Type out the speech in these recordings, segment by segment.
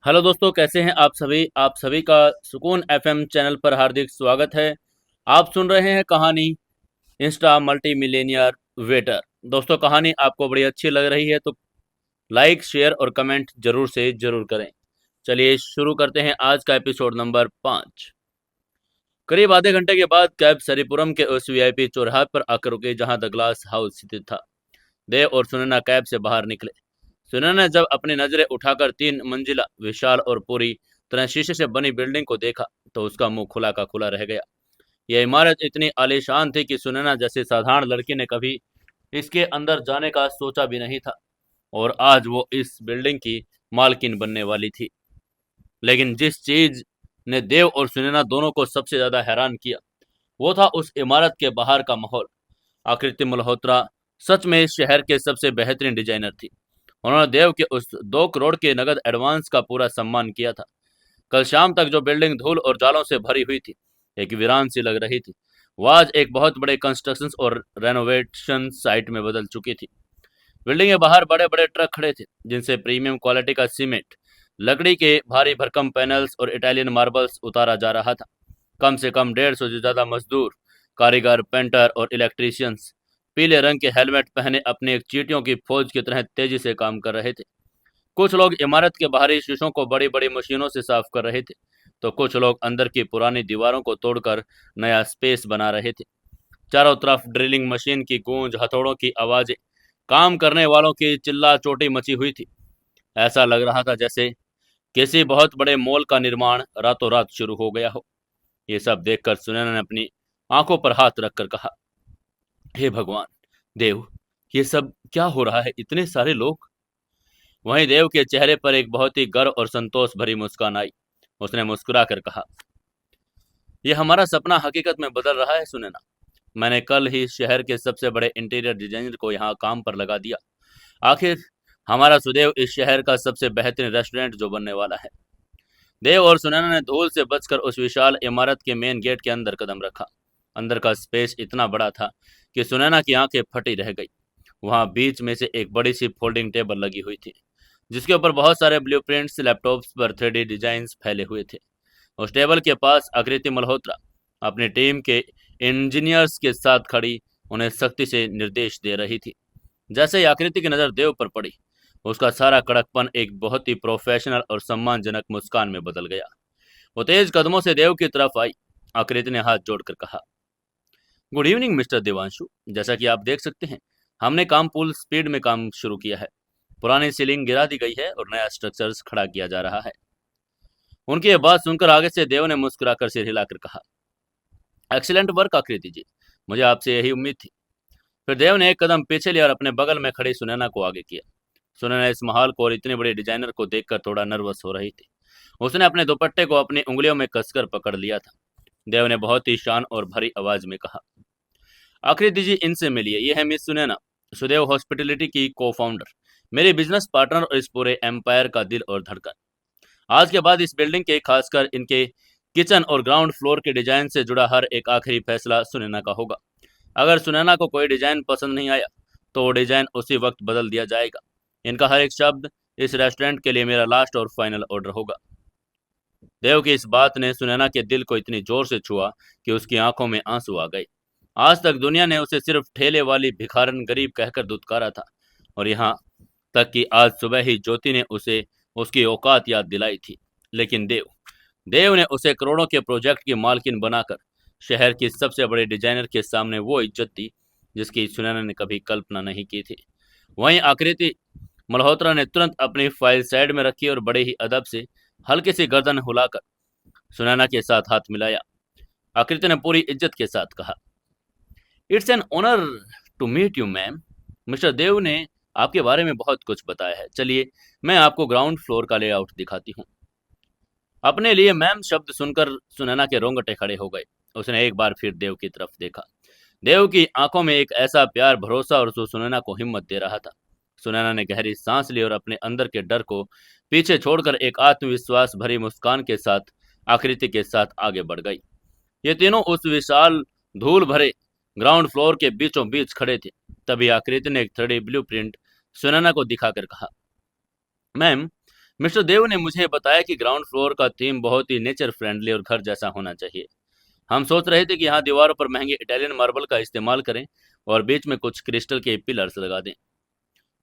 Hello दोस्तों, कैसे हैं आप सभी का सुकून एफएम चैनल पर हार्दिक स्वागत है। आप सुन रहे हैं कहानी इंस्टा मल्टी मिलेनियर वेटर। दोस्तों, कहानी आपको बड़ी अच्छी लग रही है तो लाइक शेयर और कमेंट जरूर से जरूर करें। चलिए शुरू करते हैं आज का एपिसोड नंबर 5। करीब आधे घंटे के बाद कैब सरीपुरम के उस वीआईपी चौराहे पर आकर रुकी जहां द ग्लास हाउस स्थित था। देव और सुनैना कैब से बाहर निकले। सुनैना ने जब अपनी नजरें उठाकर 3 मंजिला विशाल और पूरी तरह शीशे से बनी बिल्डिंग को देखा तो उसका मुंह खुला का खुला रह गया। यह इमारत इतनी आलीशान थी कि सुनैना जैसे साधारण लड़की ने कभी इसके अंदर जाने का सोचा भी नहीं था, और आज वो इस बिल्डिंग की मालकिन बनने वाली थी। लेकिन जिस चीज ने देव और सुनैना दोनों को सबसे ज्यादा हैरान किया वो था उस इमारत के बाहर का माहौल। आकृति मल्होत्रा सच में इस शहर के सबसे बेहतरीन डिजाइनर थी। उन्होंने देव के उस 2 करोड़ के नगद एडवांस का पूरा सम्मान किया था। कल शाम तक जो बिल्डिंग धूल और जालों से भरी हुई थी, एक वीरान सी लग रही थी, वह आज एक बहुत बड़े कंस्ट्रक्शन और रेनोवेशन साइट में बदल चुकी थी। बिल्डिंग के बाहर बड़े बड़े ट्रक खड़े थे जिनसे प्रीमियम क्वालिटी का सीमेंट, लकड़ी के भारी भरकम पैनल्स और इटालियन मार्बल्स उतारा जा रहा था। कम से कम 150 से ज्यादा मजदूर, कारीगर, पेंटर और इलेक्ट्रीशियंस पीले रंग के हेलमेट पहने अपनी एक चींटियों की फौज की तरह तेजी से काम कर रहे थे। कुछ लोग इमारत के बाहरी शीशों को बड़ी बड़ी मशीनों से साफ कर रहे थे, तो कुछ लोग अंदर की पुरानी दीवारों को तोड़कर नया स्पेस बना रहे थे। चारों तरफ ड्रिलिंग मशीन की गूंज, हथौड़ों की आवाजें, काम करने वालों की चिल्ला चोटी मची हुई थी। ऐसा लग रहा था जैसे किसी बहुत बड़े मॉल का निर्माण रातों रात शुरू हो गया हो। ये सब देखकर सुनैना ने अपनी आंखों पर हाथ रखकर कहा, हे भगवान, देव, ये सब क्या हो रहा है? इतने सारे लोग। वहीं देव के चेहरे पर एक बहुत ही गर्व और संतोष भरी मुस्कान आई। उसने मुस्कुरा कर कहा, यह हमारा सपना हकीकत में बदल रहा है सुनैना। मैंने कल ही शहर के सबसे बड़े इंटीरियर डिजाइनर को यहाँ काम पर लगा दिया। आखिर हमारा सुदेव इस शहर का सबसे बेहतरीन रेस्टोरेंट जो बनने वाला है। देव और सुनैना ने धूल से बचकर उस विशाल इमारत के मेन गेट के अंदर कदम रखा। अंदर का स्पेस इतना बड़ा था कि सुनैना की आंखें फटी रह गई। वहां बीच में से एक बड़ी सी फोल्डिंग टेबल लगी हुई थी जिसके ऊपर बहुत सारे ब्लूप्रिंट्स, लैपटॉप्स पर 3D डिजाइन्स फैले हुए थे। उस टेबल के पास आकृति मल्होत्रा अपनी टीम के इंजीनियर्स के साथ खड़ी उन्हें सख्ती से निर्देश दे रही थी। जैसे ही आकृति की नज़र देव पर पड़ी, उसका सारा कड़कपन एक बहुत ही प्रोफेशनल और सम्मानजनक मुस्कान में बदल गया। वो तेज कदमों से देव की तरफ आई। आकृति ने हाथ जोड़कर कहा, गुड इवनिंग मिस्टर देवांशु। जैसा कि आप देख सकते हैं, हमने काम फुल स्पीड में काम शुरू किया है। पुरानी सीलिंग गिरा दी गई है और नया स्ट्रक्चर्स खड़ा किया जा रहा है। उनकी ये बात सुनकर आगे से देव ने मुस्कुराकर सिर हिलाकर कहा, एक्सीलेंट वर्क आकृति जी, मुझे आपसे यही उम्मीद थी। फिर देव ने एक कदम पीछे लिया और अपने बगल में खड़ी सुनैना को आगे किया। सुनैना इस महाल को और इतने बड़े डिजाइनर को देखकर थोड़ा नर्वस हो रही थी। उसने अपने दुपट्टे को अपनी उंगलियों में कसकर पकड़ लिया था। देव ने बहुत ही शान और भरी आवाज में कहा, आकृति जी, इनसे मिलिए, ये है मिस सुनैना, सुदेव हॉस्पिटलिटी की को फाउंडर, मेरी बिजनेस पार्टनर और इस पूरे एम्पायर का दिल और धड़कन। आज के बाद इस बिल्डिंग के, खासकर इनके किचन और ग्राउंड फ्लोर के डिजाइन से जुड़ा हर एक आखिरी फैसला सुनैना का होगा। अगर सुनैना को कोई डिजाइन पसंद नहीं आया तो वो डिजाइन उसी वक्त बदल दिया जाएगा। इनका हर एक शब्द इस रेस्टोरेंट के लिए मेरा लास्ट और फाइनल ऑर्डर होगा। देव की इस बात ने सुनैना के दिल को इतनी जोर से छुआ कि उसकी आंखों में आंसू आ गए। आज तक दुनिया ने उसे सिर्फ ठेले वाली भिखारन गरीब कहकर दुत्कारा था, और यहाँ तक कि आज सुबह ही ज्योति ने उसे उसकी औकात याद दिलाई थी। लेकिन देव देव ने उसे करोड़ों के प्रोजेक्ट की मालकिन बनाकर शहर की सबसे बड़े डिजाइनर के सामने वो इज्जत दी जिसकी सुनैना ने कभी कल्पना नहीं की थी। वहीं आकृति मल्होत्रा ने तुरंत अपनी फाइल साइड में रखी और बड़े ही अदब से हल्की सी गर्दन हिलाकर सुनैना के साथ हाथ मिलाया। आकृति ने पूरी इज्जत के साथ कहा, it's an honour to meet you ma'am. Mister Dev ने आपके बारे में बहुत कुछ बताया है। चलिए मैं आपको ग्राउंड फ्लोर का लेआउट दिखाती हूँ। अपने लिए मैम शब्द सुनकर सुनैना के रोंगटे खड़े हो गए। उसने एक बार फिर देव की तरफ देखा। देव की आंखों में एक ऐसा प्यार, भरोसा और जो सुनैना को हिम्मत दे रहा था। सुनैना ने गहरी सांस ली और अपने अंदर के डर को पीछे छोड़कर एक आत्मविश्वास भरी मुस्कान के साथ आकृति के साथ आगे बढ़ गई। ये तीनों उस विशाल धूल भरे ग्राउंड फ्लोर के बीचों बीच खड़े थे। तभी आकृति ने एक 3D ब्लूप्रिंट सुनैना को दिखाकर कहा, मैम, मिस्टर देव ने मुझे बताया कि ग्राउंड फ्लोर का थीम बहुत ही नेचर फ्रेंडली और घर जैसा होना चाहिए। हम सोच रहे थे कि यहाँ दीवारों पर महंगे इटालियन मार्बल का इस्तेमाल करें और बीच में कुछ क्रिस्टल के पिलर्स लगा दें।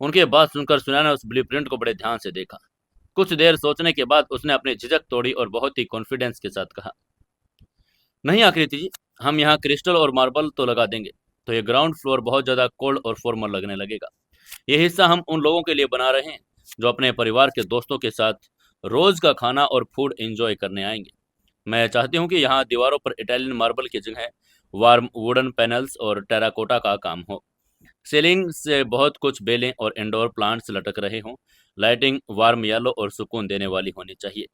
उनके बात सुनकर सुनैना उस ब्लूप्रिंट को बड़े ध्यान से देखा। कुछ देर सोचने के बाद उसने अपनी झिझक तोड़ी और बहुत ही कॉन्फिडेंस के साथ कहा, नहीं आकृति जी, हम यहाँ क्रिस्टल और मार्बल तो लगा देंगे, तो ये ग्राउंड फ्लोर बहुत ज़्यादा कोल्ड और फॉर्मल लगने लगेगा। ये हिस्सा हम उन लोगों के लिए बना रहे हैं जो अपने परिवार के दोस्तों के साथ रोज़ का खाना और फूड एंजॉय करने आएंगे। मैं चाहती हूँ कि यहाँ दीवारों पर इटालियन मार्बल की जगह वार्म वुडन पैनल्स और टेराकोटा का काम हो। सीलिंग से बहुत कुछ बेलें और इंडोर प्लांट्स लटक रहे हों। लाइटिंग वार्म येलो और सुकून देने वाली होनी चाहिए।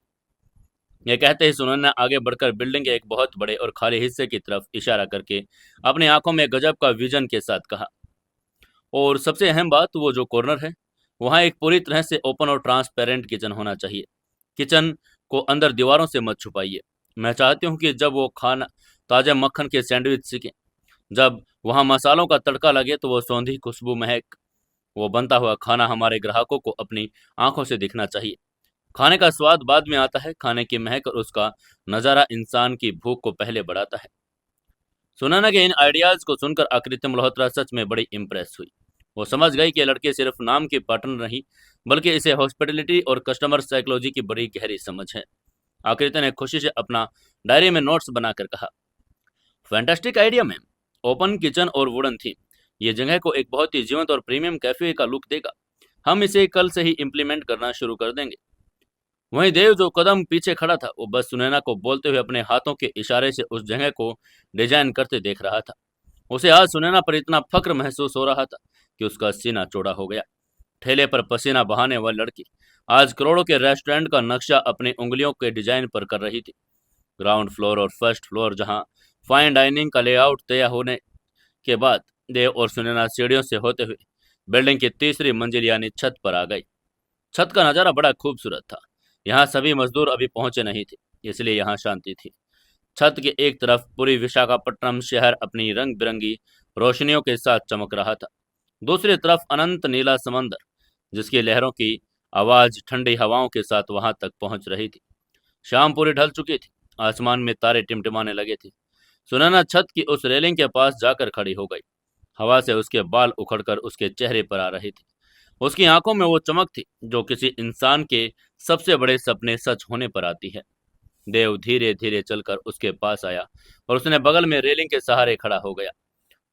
यह कहते ही सुनैना ने आगे बढ़कर बिल्डिंग के एक बहुत बड़े और खाली हिस्से की तरफ इशारा करके अपनी आंखों में गजब का विजन के साथ कहा, और सबसे अहम बात, वो जो कॉर्नर है वहाँ एक पूरी तरह से ओपन और ट्रांसपेरेंट किचन होना चाहिए। किचन को अंदर दीवारों से मत छुपाइए। मैं चाहती हूँ कि जब वो खाना ताज़ा मक्खन के सैंडविच सीखें, जब वहाँ मसालों का तड़का लगे तो वो सौंधी खुशबू महक। वो बनता हुआ खाना हमारे ग्राहकों को अपनी आंखों से दिखना चाहिए। खाने का स्वाद बाद में आता है, खाने की महक और उसका नज़ारा इंसान की भूख को पहले बढ़ाता है। सुनैना के इन आइडियाज़ को सुनकर आकृति मल्होत्रा सच में बड़ी इम्प्रेस हुई। वो समझ गई कि लड़के सिर्फ नाम की पार्टनर नहीं, बल्कि इसे हॉस्पिटलिटी और कस्टमर साइकोलॉजी की बड़ी गहरी समझ है। आकृति ने खुशी से अपना डायरी में नोट्स बनाकर कहा, fantastic idea ma'am. Open kitchen और वुडन थीम ये जगह को एक बहुत ही जीवंत और प्रीमियम कैफे का लुक देगा। हम इसे कल से ही इम्प्लीमेंट करना शुरू कर देंगे। वहीं देव जो कदम पीछे खड़ा था, वो बस सुनैना को बोलते हुए अपने हाथों के इशारे से उस जगह को डिजाइन करते देख रहा था। उसे आज सुनैना पर इतना फक्र महसूस हो रहा था कि उसका सीना चौड़ा हो गया। ठेले पर पसीना बहाने वाली लड़की आज करोड़ों के रेस्टोरेंट का नक्शा अपनी उंगलियों के डिजाइन पर कर रही थी। ग्राउंड फ्लोर और फर्स्ट फ्लोर जहां फाइन डाइनिंग का लेआउट तैयार होने के बाद देव और सुनैना सीढ़ियों से होते हुए बिल्डिंग की तीसरी मंजिल यानी छत पर आ गई। छत का नज़ारा बड़ा खूबसूरत था। यहाँ सभी मजदूर अभी पहुंचे नहीं थे, इसलिए यहाँ शांति थी। छत के एक तरफ पूरी विशाखापट्टनम शहर अपनी रंग बिरंगी रोशनियों के साथ चमक रहा था। दूसरी तरफ अनंत नीला समंदर, जिसकी लहरों की आवाज ठंडी हवाओं के साथ वहां तक पहुंच रही थी। शाम पूरी ढल चुकी थी। आसमान में तारे टिमटिमाने लगे थे। सुनैना छत की उस रेलिंग के पास जाकर खड़ी हो गई। हवा से उसके बाल उखड़कर उसके चेहरे पर आ रहे थे। उसकी आंखों में वो चमक थी जो किसी इंसान के सबसे बड़े सपने सच होने पर आती है। देव धीरे धीरे चलकर उसके पास आया और उसने बगल में रेलिंग के सहारे खड़ा हो गया।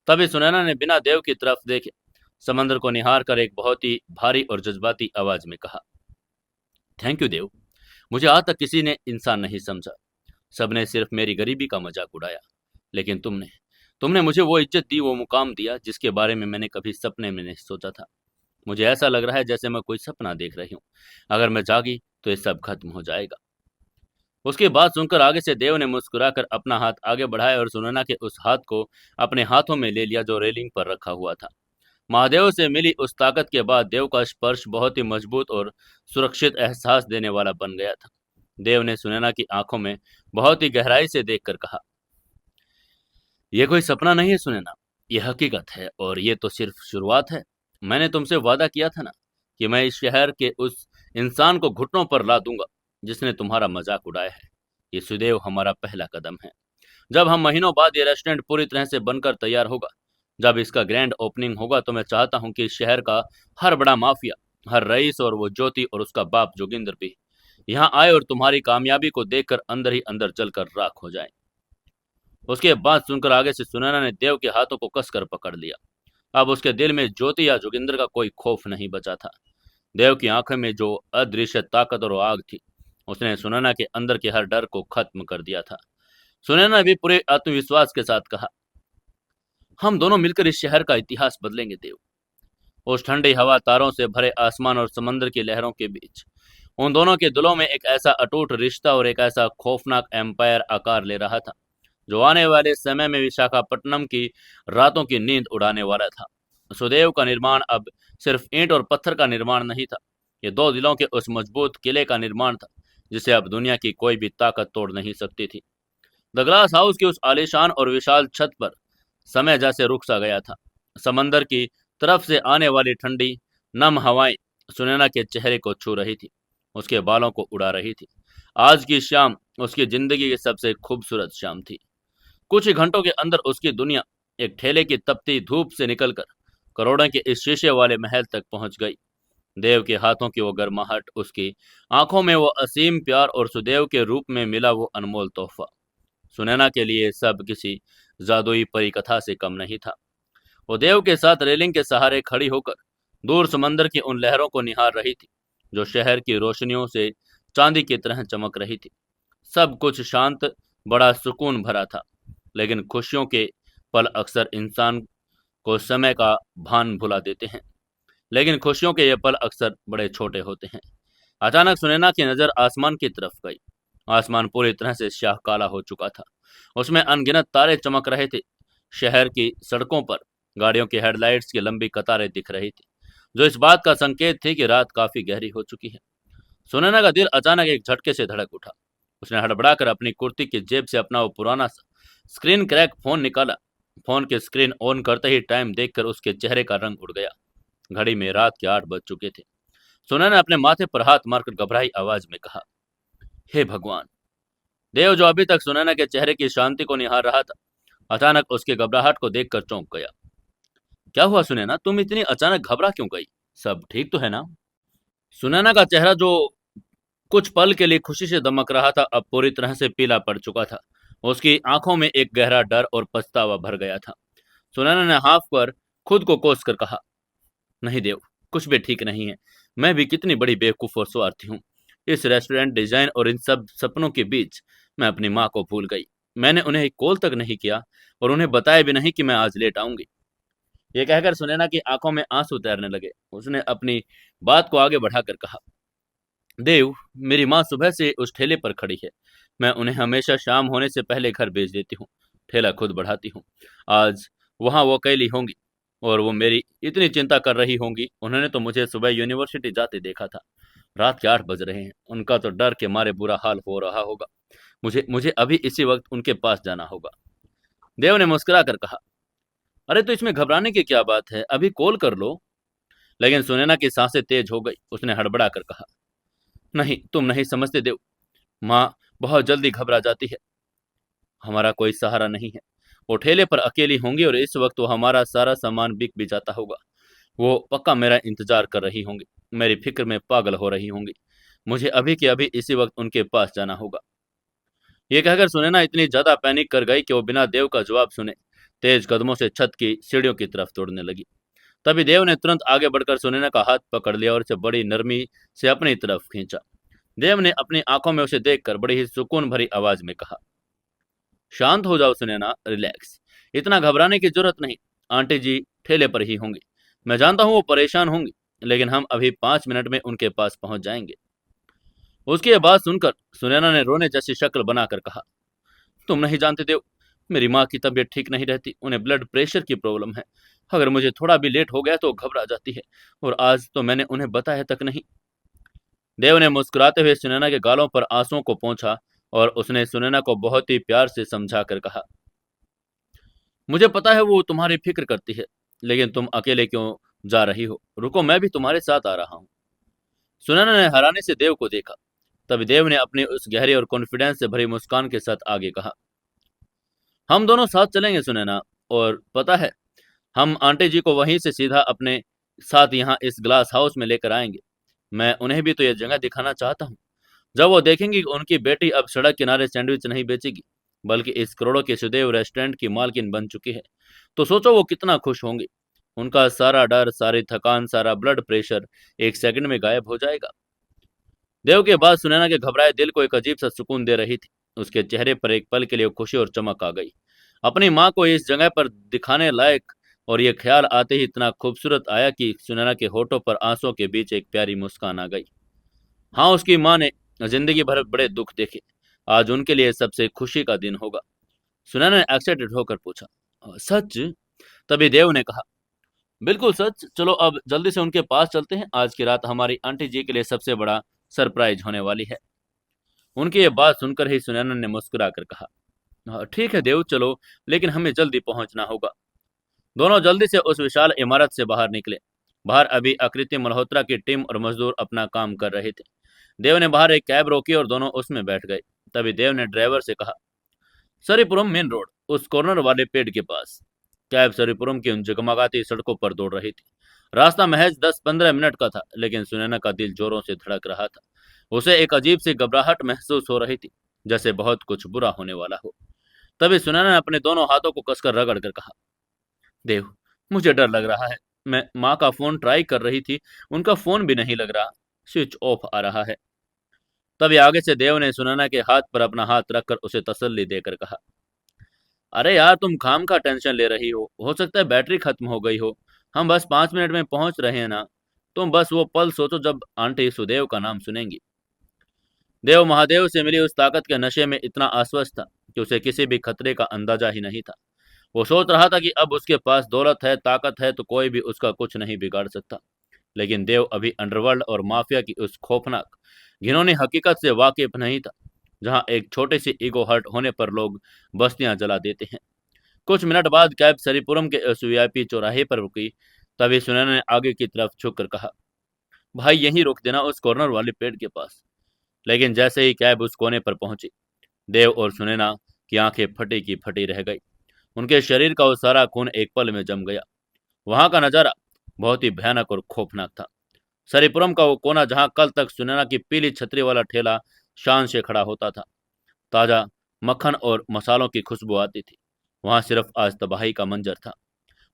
तभी सुनैना ने बिना देव की तरफ देखे समंदर को निहार कर एक बहुत ही भारी और जज्बाती आवाज में कहा, थैंक यू देव। मुझे आज तक किसी ने इंसान नहीं समझा। सबने सिर्फ मेरी गरीबी का मजाक उड़ाया, लेकिन तुमने तुमने मुझे वो इज्जत दी, वो मुकाम दिया जिसके बारे में मैंने कभी सपने में नहीं सोचा था। मुझे ऐसा लग रहा है जैसे मैं कोई सपना देख रही हूँ। अगर मैं जागी तो ये सब खत्म हो जाएगा। उसकी बात सुनकर आगे से देव ने मुस्कुराकर अपना हाथ आगे बढ़ाया और सुनैना के उस हाथ को अपने हाथों में ले लिया जो रेलिंग पर रखा हुआ था। महादेव से मिली उस ताकत के बाद देव का स्पर्श बहुत ही मजबूत और सुरक्षित एहसास देने वाला बन गया था। देव ने सुनैना की आंखों में बहुत ही गहराई से देखकर कहा, यह कोई सपना नहीं है सुनैना, यह हकीकत है और ये तो सिर्फ शुरुआत है। मैंने तुमसे वादा किया था ना कि मैं इस शहर के उस इंसान को घुटनों पर ला दूंगा जिसने तुम्हारा मजाक उड़ाया है। ये सुदेव हमारा पहला कदम है। जब हम महीनों बाद ये रेस्टोरेंट पूरी तरह से बनकर तैयार होगा, जब इसका ग्रैंड ओपनिंग होगा, तो मैं चाहता हूँ कि इस शहर का हर बड़ा माफिया, हर रईस और वो ज्योति और उसका बाप जोगिंदर भी यहाँ आए और तुम्हारी कामयाबी को देखकर अंदर ही अंदर जलकर राख हो जाए। उसके बाद सुनकर आगे से सुनैना ने देव के हाथों को कसकर पकड़ लिया। अब उसके दिल में ज्योति या जोगिंदर का कोई खौफ नहीं बचा था। देव की आंखों में जो अदृश्य ताकत और आग थी, उसने सुनैना के अंदर के हर डर को खत्म कर दिया था। सुनैना भी पूरे आत्मविश्वास के साथ कहा, हम दोनों मिलकर इस शहर का इतिहास बदलेंगे देव। उस ठंडी हवा, तारों से भरे आसमान और समंदर की लहरों के बीच उन दोनों के दिलों में एक ऐसा अटूट रिश्ता और एक ऐसा खौफनाक एम्पायर आकार ले रहा था जो आने वाले समय में विशाखापट्टनम की रातों की नींद उड़ाने वाला था। सुदेव का निर्माण अब सिर्फ ईंट और पत्थर का निर्माण नहीं था, ये दो दिलों के उस मजबूत किले का निर्माण था जिसे अब दुनिया की कोई भी ताकत तोड़ नहीं सकती थी। द ग्लास हाउस की उस आलीशान और विशाल छत पर समय जैसे रुक सा गया था। समंदर की तरफ से आने वाली ठंडी नम हवाएं सुनैना के चेहरे को छू रही थी। उसके बालों को उड़ा रही थी। आज की शाम उसकी जिंदगी की सबसे खूबसूरत शाम थी। कुछ ही घंटों के अंदर उसकी दुनिया एक ठेले की तपती धूप से निकलकर करोड़ों के इस शीशे वाले महल तक पहुंच गई। देव के हाथों की वो गर्माहट, उसकी आंखों में वो असीम प्यार और सुदेव के रूप में मिला वो अनमोल तोहफा सुनैना के लिए सब किसी जादुई परी कथा से कम नहीं था। वो देव के साथ रेलिंग के सहारे खड़ी होकर दूर समंदर की उन लहरों को निहार रही थी जो शहर की रोशनियों से चांदी की तरह चमक रही थी। सब कुछ शांत, बड़ा सुकून भरा था। लेकिन खुशियों के पल अक्सर इंसान को समय का भान भुला देते हैं। लेकिन खुशियों के ये पल अक्सर बड़े छोटे होते हैं। अचानक सुनैना की नजर आसमान की तरफ गई। आसमान पूरी तरह से स्याह काला हो चुका था। उसमें अनगिनत तारे चमक रहे थे। शहर की सड़कों पर गाड़ियों की हेडलाइट्स की लंबी कतारें दिख रही थी, जो इस बात का संकेत थी कि रात काफी गहरी हो चुकी है। सुनैना का दिल अचानक एक झटके से धड़क उठा। उसने हड़बड़ाकर अपनी कुर्ती की जेब से अपना वो पुराना सा स्क्रीन क्रैक फोन निकाला। फोन की स्क्रीन ऑन करते ही टाइम देखकर उसके चेहरे का रंग उड़ गया। घड़ी में रात के 8 बज चुके थे। सुनैना ने अपने माथे पर हाथ मारकर घबराई आवाज में कहा, हे भगवान। देव, जो अभी तक सुनैना के चेहरे की शांति को निहार रहा था, अचानक उसकी घबराहट को देखकर चौंक गया। क्या हुआ सुनैना, तुम इतनी अचानक घबरा क्यों गई? सब ठीक तो है ना? सुनैना का चेहरा, जो कुछ पल के लिए खुशी से दमक रहा था, अब पूरी तरह से पीला पड़ चुका था। उसकी आंखों में एक गहरा डर और पछतावा भर गया था। सुनैना ने हाफ पर खुद को कोस कर कहा, नहीं देव, कुछ भी ठीक नहीं है। मैं भी कितनी बड़ी बेवकूफ और स्वार्थी हूँ। इस रेस्टोरेंट डिजाइन और इन सब सपनों के बीच मैं अपनी माँ को भूल गई। मैंने उन्हें एक कॉल तक नहीं किया और उन्हें बताया भी नहीं कि मैं आज लेट आऊंगी। ये कहकर सुनैना की आंखों में आंसू तैरने लगे। उसने अपनी बात को आगे बढ़ाकर कहा, देव, मेरी माँ सुबह से उस ठेले पर खड़ी है। मैं उन्हें हमेशा शाम होने से पहले घर भेज देती हूँ। ठेला खुद बढ़ाती हूँ। आज वहाँ वो अकेली होंगी और वो मेरी इतनी चिंता कर रही होंगी। उन्होंने तो मुझे सुबह यूनिवर्सिटी जाते देखा था। रात के 8 बज रहे हैं। उनका तो डर के मारे बुरा हाल हो रहा होगा। मुझे मुझे अभी इसी वक्त उनके पास जाना होगा। देव ने मुस्कुरा कर कहा, अरे तो इसमें घबराने की क्या बात है, अभी कॉल कर लो। लेकिन सुनैना की सांसें तेज हो गई। उसने हड़बड़ा कर कहा, नहीं, तुम नहीं समझते देव। माँ बहुत जल्दी घबरा जाती है। हमारा कोई सहारा नहीं है। वो ठेले पर अकेली होंगी और इस वक्त वो हमारा सारा सामान बिक भी जाता होगा। वो पक्का मेरा इंतजार कर रही होंगी। मेरी फिक्र में पागल हो रही होंगी। मुझे अभी के अभी इसी वक्त उनके पास जाना होगा। ये कहकर सुनैना इतनी ज्यादा पैनिक कर गई कि वो बिना देव का जवाब सुने तेज कदमों से छत की सीढ़ियों की तरफ दौड़ने लगी। तभी देव ने तुरंत आगे बढ़कर सुनैना का हाथ पकड़ लिया और उसे बड़ी नरमी से अपनी तरफ खींचा। देव ने अपनी आंखों में उसे देखकर बड़ी ही सुकून भरी आवाज में कहा, शांत हो जाओ सुनैना, रिलैक्स। इतना घबराने की जरूरत नहीं। आंटी जी ठेले पर ही होंगी। मैं जानता हूँ वो परेशान होंगी, लेकिन हम अभी 5 मिनट में उनके पास पहुंच जाएंगे। उसकी यह बात सुनकर सुनैना ने रोने जैसी शक्ल बनाकर कहा, तुम नहीं जानते देव, मेरी माँ की तबीयत ठीक नहीं रहती। उन्हें ब्लड प्रेशर की प्रॉब्लम है। अगर मुझे थोड़ा भी लेट हो गया तो घबरा जाती है। और आज तो मैंने उन्हें बताया तक नहीं। देव ने मुस्कुराते हुए सुनैना के गालों पर आंसुओं को पोंछा और उसने सुनैना को बहुत ही प्यार से समझा कर कहा, मुझे पता है वो तुम्हारी फिक्र करती है, लेकिन तुम अकेले क्यों जा रही हो? रुको, मैं भी तुम्हारे साथ आ रहा हूँ। सुनैना ने हैरानी से देव को देखा। तभी देव ने अपनी उस गहरी और कॉन्फिडेंस से भरी मुस्कान के साथ आगे कहा, हम दोनों साथ चलेंगे सुनैना। और पता है, हम आंटी जी को वहीं से सीधा अपने साथ यहाँ इस ग्लास हाउस में लेकर आएंगे। मैं उन्हें भी तो यह जगह दिखाना चाहता हूँ। जब वो देखेंगी कि उनकी बेटी अब सड़क किनारे सैंडविच नहीं बेचेगी, बल्कि इस करोड़ों के सुदेव रेस्टोरेंट की मालकिन बन चुकी है, तो सोचो वो कितना खुश होंगी। उनका सारा डर, सारी थकान, सारा ब्लड प्रेशर एक सेकंड में गायब हो जाएगा। देव के बाद सुनैना के घबराए दिल को एक अजीब सा सुकून दे रही थी। उसके चेहरे पर एक पल के लिए खुशी और चमक आ गई। अपनी माँ को इस जगह पर दिखाने लायक, और ये ख्याल आते ही इतना खूबसूरत आया कि सुनैना के होठों पर आंसुओं के बीच एक प्यारी मुस्कान आ गई। हाँ, उसकी माँ ने जिंदगी भर बड़े दुख देखे। आज उनके लिए सबसे खुशी का दिन होगा। सुनैना ने एक्साइटेड होकर पूछा, सच? तभी देव ने कहा, बिल्कुल सच। चलो अब जल्दी से उनके पास चलते हैं। आज की रात हमारी आंटी जी के लिए सबसे बड़ा सरप्राइज होने वाली है। उनकी ये बात सुनकर ही सुनैना ने मुस्कुरा कर कहा, "हाँ, ठीक है देव, चलो, लेकिन हमें जल्दी पहुंचना होगा।" दोनों जल्दी से उस विशाल इमारत से बाहर निकले। बाहर अभी आकृति मल्होत्रा की टीम और मजदूर अपना काम कर रहे थे। देव ने बाहर एक कैब रोकी और दोनों उसमें बैठ गए। तभी देव ने ड्राइवर से कहा, सरीपुरम मेन रोड, उस कॉर्नर वाले पेड़ के पास। कैब सरीपुरम की उन जगमगाती सड़कों पर दौड़ रही थी। रास्ता महज 10-15 मिनट का था, लेकिन सुनैना का दिल जोरों से धड़क रहा था। उसे एक अजीब सी घबराहट महसूस हो रही थी, जैसे बहुत कुछ बुरा होने वाला हो। तभी सुनैना ने अपने दोनों हाथों को कसकर रगड़ कर कहा, देव, मुझे डर लग रहा है। मैं माँ का फोन ट्राई कर रही थी, उनका फोन भी नहीं लग रहा, स्विच ऑफ आ रहा है। तभी आगे से देव ने सुनैना के हाथ पर अपना हाथ रखकर उसे तसल्ली देकर कहा, अरे यार, तुम खाम का टेंशन ले रही हो सकता है बैटरी खत्म हो गई हो। हम बस 5 मिनट में पहुंच रहे हैं ना। तुम बस वो पल सोचो जब आंटी सुदेव का नाम सुनेंगी। देव महादेव से मिली उस ताकत के नशे में इतना आश्वस्त था कि उसे किसी भी खतरे का अंदाजा ही नहीं था। वो सोच रहा था कि अब उसके पास दौलत है, ताकत है, तो कोई भी उसका कुछ नहीं बिगाड़ सकता। लेकिन देव अभी अंडरवर्ल्ड और माफिया की उस खौफनाक घिनौनी हकीकत से वाकिफ नहीं था, जहां एक छोटी सी ईगो हर्ट होने पर लोग बस्तियां जला देते हैं। कुछ मिनट बाद कैब सरीपुरम के उस वीआईपी चौराहे पर रुकी। तभी सुनैना ने आगे की तरफ झुक कर कहा, भाई यहीं रोक देना, उस कॉर्नर वाले पेड़ के पास। लेकिन जैसे ही कैब उस कोने पर पहुंची, देव और सुनैना की आंखें फटी की फटी रह गई। उनके शरीर का वो सारा खून एक पल में जम गया। वहां का नजारा बहुत ही भयानक और खौफनाक था। सरीपुरम का वो कोना जहां कल तक सुनैना की पीली छतरी वाला ठेला शान से खड़ा होता था, ताजा मक्खन और मसालों की खुशबू आती थी, वहां सिर्फ आज तबाही का मंजर था।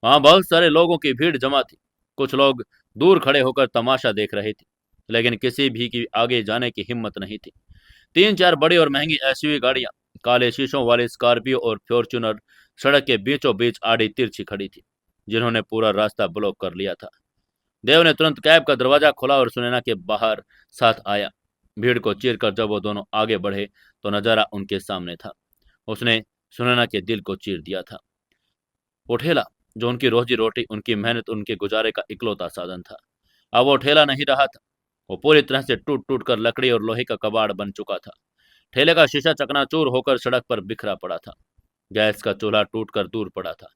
वहां बहुत सारे लोगों की भीड़ जमा थी। कुछ लोग दूर खड़े होकर तमाशा देख रहे थे, लेकिन किसी भी की आगे जाने की हिम्मत नहीं थी। 3-4 बड़ी और महंगी एसयूवी गाड़ियां, काले शीशों वाली स्कॉर्पियो और फॉर्च्यूनर सड़क के बीचों बीच आड़ी तिरछी खड़ी थी, जिन्होंने पूरा रास्ता ब्लॉक कर लिया था। देव ने तुरंत कैब का दरवाजा खोला और सुनैना के बाहर साथ आया। भीड़ को चीर कर जब वो दोनों आगे बढ़े तो नजारा उनके सामने था। उसने सुनैना के दिल को चीर दिया था। वो ठेला, जो उनकी रोजी रोटी, उनकी मेहनत, उनके गुजारे का इकलौता साधन था, अब वो ठेला नहीं रहा था। वो पूरी तरह से टूट टूट कर लकड़ी और लोहे का कबाड़ बन चुका था। ठेले का शीशा चकनाचूर होकर सड़क पर बिखरा पड़ा था। गैस का चूल्हा टूट कर दूर पड़ा था।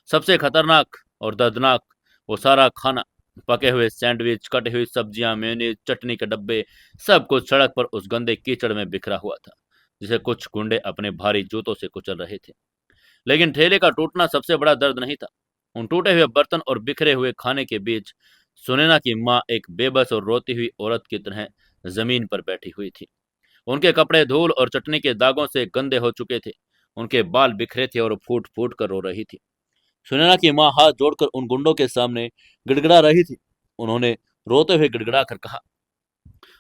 सबसे खतरनाक और दर्दनाक, वो सारा खाना, पके हुए सैंडविच, कटी हुई सब्जियां, मेयोनीज, चटनी के डब्बे, सब कुछ सड़क पर उस गंदे कीचड़ में बिखरा हुआ था, जिसे कुछ गुंडे अपने भारी जूतों से कुचल रहे थे। लेकिन ठेले का टूटना सबसे बड़ा दर्द नहीं था। उन टूटे हुए बर्तन और बिखरे हुए खाने के बीच सुनैना की माँ एक बेबस और रोती हुई औरत की तरह जमीन पर बैठी हुई थी। उनके कपड़े धूल और चटनी के दागों से गंदे हो चुके थे। उनके बाल बिखरे थे और फूट फूट कर रो रही थी। सुनैना की माँ हाथ जोड़कर उन गुंडों के सामने गिड़गिड़ा रही थी। उन्होंने रोते हुए गिड़गिड़ा कर कहा,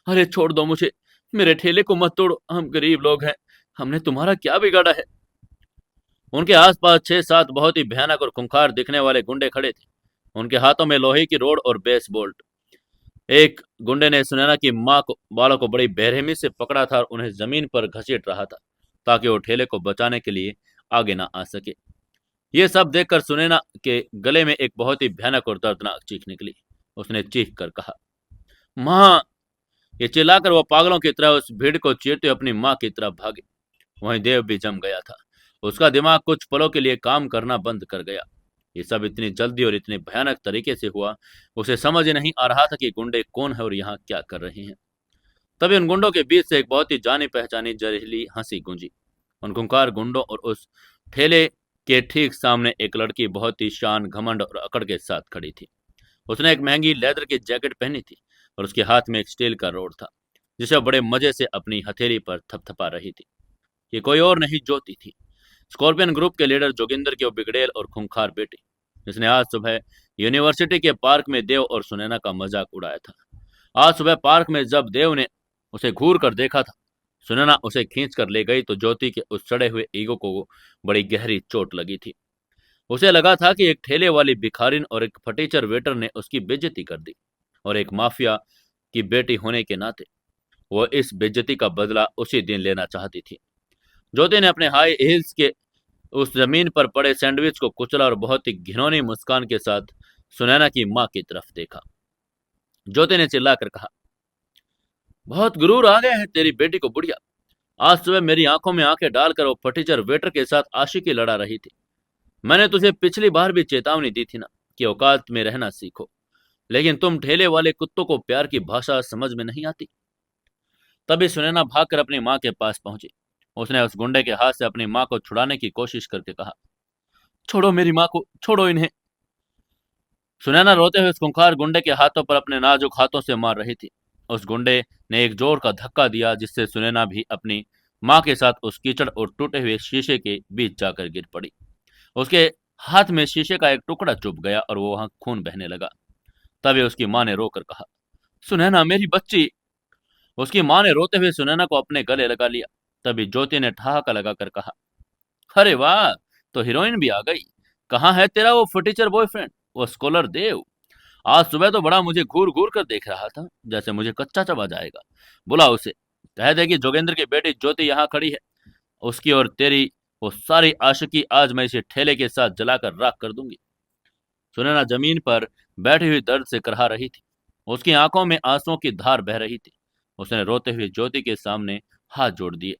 अरे छोड़ दो मुझे, मेरे ठेले को मत तोड़ो, हम गरीब लोग हैं, हमने तुम्हारा क्या बिगाड़ा है। उनके आसपास 6-7 बहुत ही भयानक और खूंखार दिखने वाले गुंडे खड़े थे। उनके हाथों में लोहे की रोड और बेस बोल्ट। एक गुंडे ने सुनैना की माँ को बालों को बड़ी बेरहमी से पकड़ा था और उन्हें जमीन पर घसीट रहा था, ताकि वो ठेले को बचाने के लिए आगे ना आ सके। ये सब देखकर सुनैना के गले में एक बहुत ही भयानक और दर्दनाक चीख निकली। उसने चीख कर कहा, माँ। ये चिल्लाकर वो पागलों की तरह उस भीड़ को चीरते हुए अपनी माँ की तरफ भागे। वहीं देव भी जम गया था। उसका दिमाग कुछ पलों के लिए काम करना बंद कर गया। ये सब इतनी जल्दी और इतने भयानक तरीके से हुआ, उसे समझ ही नहीं आ रहा था कि गुंडे कौन है और यहाँ क्या कर रहे हैं। तभी उन गुंडों के बीच से एक बहुत ही जानी पहचानी जहरीली हंसी गूंजी। उन खूंखार गुंडों और उस ठेले के ठीक सामने एक लड़की बहुत ही शान, घमंड और अकड़ के साथ खड़ी थी। उसने एक महंगी लेदर की जैकेट पहनी थी और उसके हाथ में एक स्टील का रोड था, जिसे वो बड़े मजे से अपनी हथेली पर थपथपा रही थी। ये कोई और नहीं, ज्योति थी, स्कॉर्पियन ग्रुप के लीडर जोगिंदर की वो बिगड़ेल और खूंखार बेटी, जिसने आज सुबह यूनिवर्सिटी के पार्क में देव और सुनैना का मजाक उड़ाया था। आज सुबह पार्क में जब देव ने उसे घूर कर देखा था, सुनैना उसे खींच कर ले गई, तो ज्योति के उस सड़े हुए ईगो को बड़ी गहरी चोट लगी थी। उसे लगा था कि एक ठेले वाली भिखारिन और एक फटीचर वेटर ने उसकी बेइज्जती कर दी, और एक माफिया की बेटी होने के नाते वो इस बेइज्जती का बदला उसी दिन लेना चाहती थी। ज्योति ने अपने हाई हील्स के उस जमीन पर पड़े सैंडविच को कुचला और बहुत ही घिनौनी मुस्कान के साथ सुनैना की माँ की तरफ देखा। ज्योति ने चिल्लाकर कहा, बहुत गुरूर आ गया है तेरी बेटी को बुढ़िया। आज सुबह मेरी आंखों में आंखें डालकर वो फटीचर वेटर के साथ आशिकी लड़ा रही थी। मैंने तुझे पिछली बार भी चेतावनी दी थी ना, कि औकात में रहना सीखो, लेकिन तुम ठेले वाले कुत्तों को प्यार की भाषा समझ में नहीं आती। तभी सुनैना भागकर अपनी माँ के पास पहुंची। उसने उस गुंडे के हाथ से अपनी माँ को छुड़ाने की कोशिश करके कहा, छोड़ो मेरी माँ को, छोड़ो इन्हें। सुनैना रोते हुए उस खूंखार गुंडे के हाथों पर अपने नाजुक हाथों से मार रही थी। उस गुंडे ने एक जोर का धक्का दिया, जिससे सुनैना भी अपनी माँ के साथ उस कीचड़ और टूटे हुए शीशे के बीच जाकर गिर पड़ी। उसके हाथ में शीशे का एक टुकड़ा चुभ गया और वो वहां खून बहने लगा। तभी उसकी माँ ने रोकर कहा, सुनैना मेरी बच्ची। उसकी माँ ने रोते हुए सुनैना को अपने गले लगा लिया। तभी ज्योति ने ठहाका लगाकर कहा, अरे वाह, तो हीरोइन भी आ गई। कहाँ है तेरा वो फटीचर बॉयफ्रेंड, वो स्कॉलर देव? आज सुबह तो बड़ा मुझे घूर घूर कर देख रहा था, जैसे मुझे कच्चा चबा जाएगा। बुला उसे, कह दे कि जोगेंद्र की बेटी ज्योति यहाँ खड़ी है। उसकी और तेरी वो सारी आशिकी आज मैं इसे ठेले के साथ जलाकर राख कर दूंगी। सुनैना जमीन पर बैठी हुई दर्द से करहा रही थी। उसकी आंखों में आंसुओं की धार बह रही थी। उसने रोते हुए ज्योति के सामने हाथ जोड़ दिए।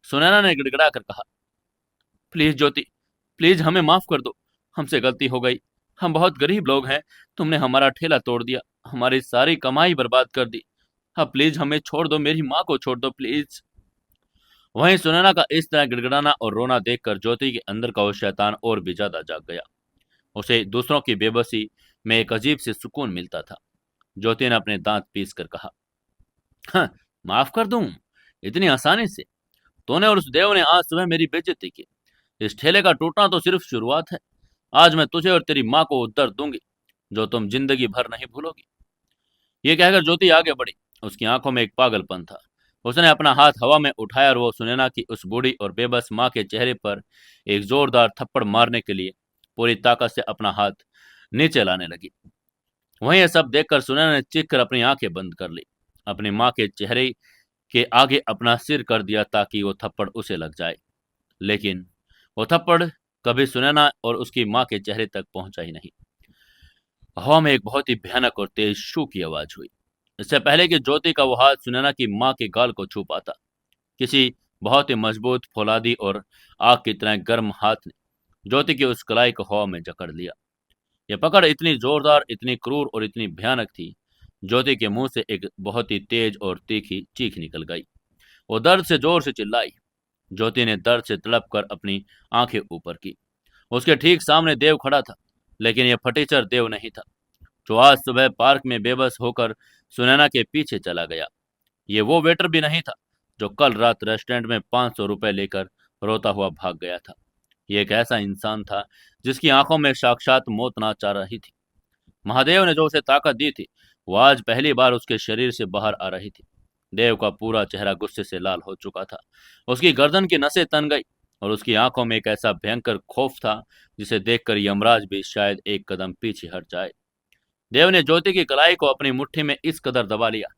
सुनैना ने गिड़गिड़ा कर कहा, प्लीज ज्योति, प्लीज हमें माफ कर दो। हमसे गलती हो गई। हम बहुत गरीब लोग हैं। तुमने हमारा ठेला तोड़ दिया, हमारी सारी कमाई बर्बाद कर दी। अब प्लीज हमें छोड़ दो, मेरी माँ को छोड़ दो प्लीज। वहीं सुनैना का इस तरह गिड़गिड़ाना और रोना देखकर ज्योति के अंदर का वो शैतान और भी ज्यादा जाग गया। उसे दूसरों की बेबसी में एक अजीब से सुकून मिलता था। ज्योति ने अपने दांत पीस कर कहा, हाँ, माफ कर दूं इतनी आसानी से? तूने और उस देव ने आज सुबह मेरी बेइज्जती की। इस ठेले का टूटना तो सिर्फ शुरुआत है। आज मैं तुझे और तेरी माँ को वो दर्द दूंगी जो तुम जिंदगी भर नहीं भूलोगी। ये कहकर ज्योति आगे बढ़ी। उसकी आंखों में एक पागलपन था। उसने अपना हाथ हवा में उठाया और वो सुनैना की उस बूढ़ी और बेबस माँ के चेहरे पर एक जोरदार थप्पड़ मारने के लिए पूरी ताकत से अपना हाथ नीचे लाने लगी। वहीं ये सब देखकर सुनैना ने चीख कर अपनी आंखें बंद कर ली। अपनी माँ के चेहरे के आगे अपना सिर कर दिया ताकि वो थप्पड़ उसे लग जाए। लेकिन वो थप्पड़ कभी सुनैना और उसकी माँ के चेहरे तक पहुंचा ही नहीं। हवा में एक बहुत ही भयानक और तेज शू की आवाज हुई। इससे पहले कि ज्योति का वो हाथ सुनैना की माँ के गाल को छू पाता, किसी बहुत ही मजबूत फौलादी और आग की तरह गर्म हाथ ने ज्योति की उस कलाई को हवा में जकड़ लिया। यह पकड़ इतनी जोरदार, इतनी क्रूर और इतनी भयानक थी, ज्योति के मुंह से एक बहुत ही तेज और तीखी चीख निकल गई। वो दर्द से जोर से चिल्लाई। ज्योति ने दर्द से तड़प कर अपनी आंखें ऊपर की। उसके ठीक सामने देव खड़ा था, लेकिन यह फटीचर देव नहीं था जो आज सुबह पार्क में बेबस होकर सुनैना के पीछे चला गया। ये वो वेटर भी नहीं था जो कल रात रेस्टोरेंट में 500 रुपए लेकर रोता हुआ भाग गया था। ये एक ऐसा इंसान था जिसकी आंखों में साक्षात मौत नाच आ रही थी। महादेव ने जो उसे ताकत दी थी, वो आज पहली बार उसके शरीर से बाहर आ रही थी। देव का पूरा चेहरा गुस्से से लाल हो चुका था। उसकी गर्दन की नसें तन गई और उसकी आंखों में एक ऐसा भयंकर खौफ था जिसे देखकर यमराज भी शायद एक कदम पीछे हट जाए। देव ने ज्योति की कलाई को अपनी मुट्ठी में इस कदर दबा लिया,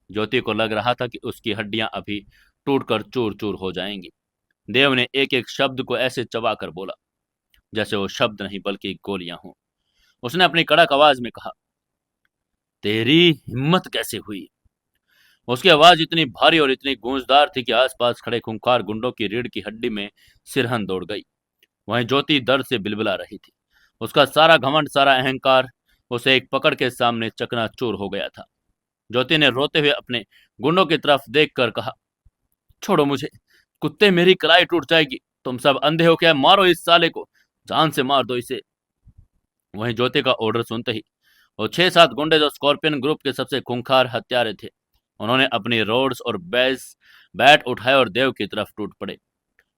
ज्योति को लग रहा था कि उसकी हड्डियां अभी टूटकर चूर चूर हो जाएंगी। देव ने एक एक शब्द को ऐसे चबाकर बोला जैसे वो शब्द नहीं बल्कि गोलियां हों। उसने अपनी कड़क आवाज में कहा, तेरी हिम्मत कैसे हुई? उसकी आवाज इतनी भारी और इतनी गूंजदार थी कि आसपास खड़े खूंखार गुंडों की रीढ़ की हड्डी में सिरहन दौड़ गई। वहीं ज्योति दर्द से बिलबिला रही थी। उसका सारा घमंड, सारा अहंकार उसे एक पकड़ के सामने चकनाचूर हो गया था। ज्योति ने रोते हुए अपने गुंडों की तरफ देखकर कहा, छोड़ो मुझे, कुत्ते, मेरी कलाई टूट जाएगी। तुम सब अंधे हो क्या? मारो इस साले को, जान से मार दो इसे। वहीं ज्योति का ऑर्डर सुनते ही वो 6-7 गुंडे जो स्कॉर्पियन ग्रुप के सबसे खूंखार हत्यारे थे, उन्होंने अपनी रोड्स और बैट उठाए और देव की तरफ टूट पड़े।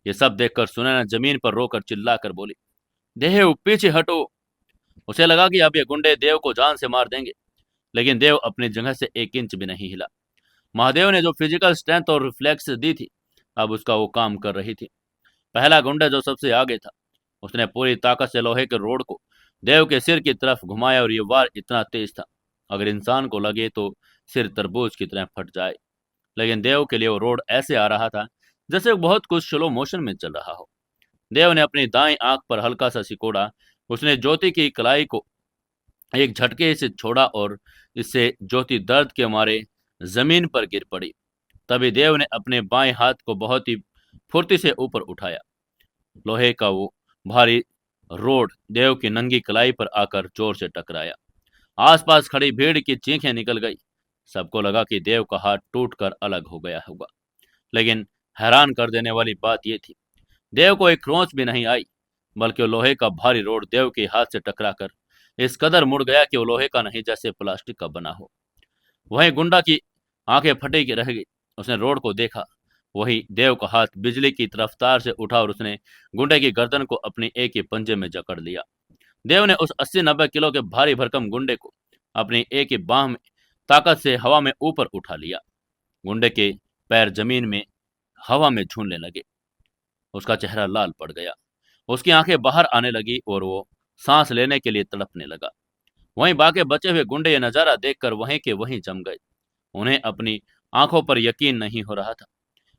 ये सब देखकर सुनैना जमीन पर रोकर चिल्लाकर बोली, देव पीछे हटो। उसे लगा कि अब ये गुंडे देव को जान से मार देंगे, लेकिन देव अपनी जगह से 1 इंच भी नहीं हिला। महादेव ने जो फिजिकल स्ट्रेंथ और रिफ्लेक्स दी थी, अब उसका वो काम कर रही थी। पहला गुंडा जो सबसे आगे था, उसने पूरी ताकत से लोहे के रोड को देव के सिर की तरफ घुमाया और ये वार इतना तेज था, अगर इंसान को लगे तो सिर तरबूज की तरह फट जाए। लेकिन देव के लिए वो रोड ऐसे आ रहा था जैसे वो बहुत कुछ स्लो मोशन में चल रहा हो। देव ने अपनी दाएं आंख पर हल्का सा सिकोड़ा। उसने ज्योति की कलाई को एक झटके से छोड़ा और इससे ज्योति दर्द के मारे जमीन पर गिर पड़ी। तभी देव ने अपने बाएं हाथ को बहुत ही फुर्ती से ऊपर उठाया। लोहे का वो भारी रोड देव की नंगी कलाई पर आकर जोर से टकराया। आसपास खड़ी भीड़ की चीखें निकल गई। सबको लगा कि देव का हाथ टूटकर अलग हो गया होगा, लेकिन हैरान कर देने वाली बात यह थी, देव को एक खरोंच भी नहीं आई, बल्कि वो लोहे का भारी रोड देव के हाथ से टकराकर इस कदर मुड़ गया कि वो लोहे का नहीं जैसे प्लास्टिक का बना हो। वहीं गुंडा की आंखें फटी की रह गई। उसने रोड को देखा, वही देव का हाथ बिजली की रफ्तार से उठा और उसने गुंडे की गर्दन को अपनी एक ही पंजे में जकड़ लिया। देव ने उस 80-90 किलो के भारी भरकम गुंडे को अपनी एक ही बाह में ताकत से हवा में ऊपर उठा लिया। गुंडे के पैर जमीन में हवा में झूलने लगे। उसका चेहरा लाल पड़ गया, उसकी आंखें बाहर आने लगी और वो सांस लेने के लिए तड़पने लगा। वहीं बाकी बचे हुए गुंडे ये नजारा देखकर वहीं के वहीं जम गए। उन्हें अपनी आंखों पर यकीन नहीं हो रहा था।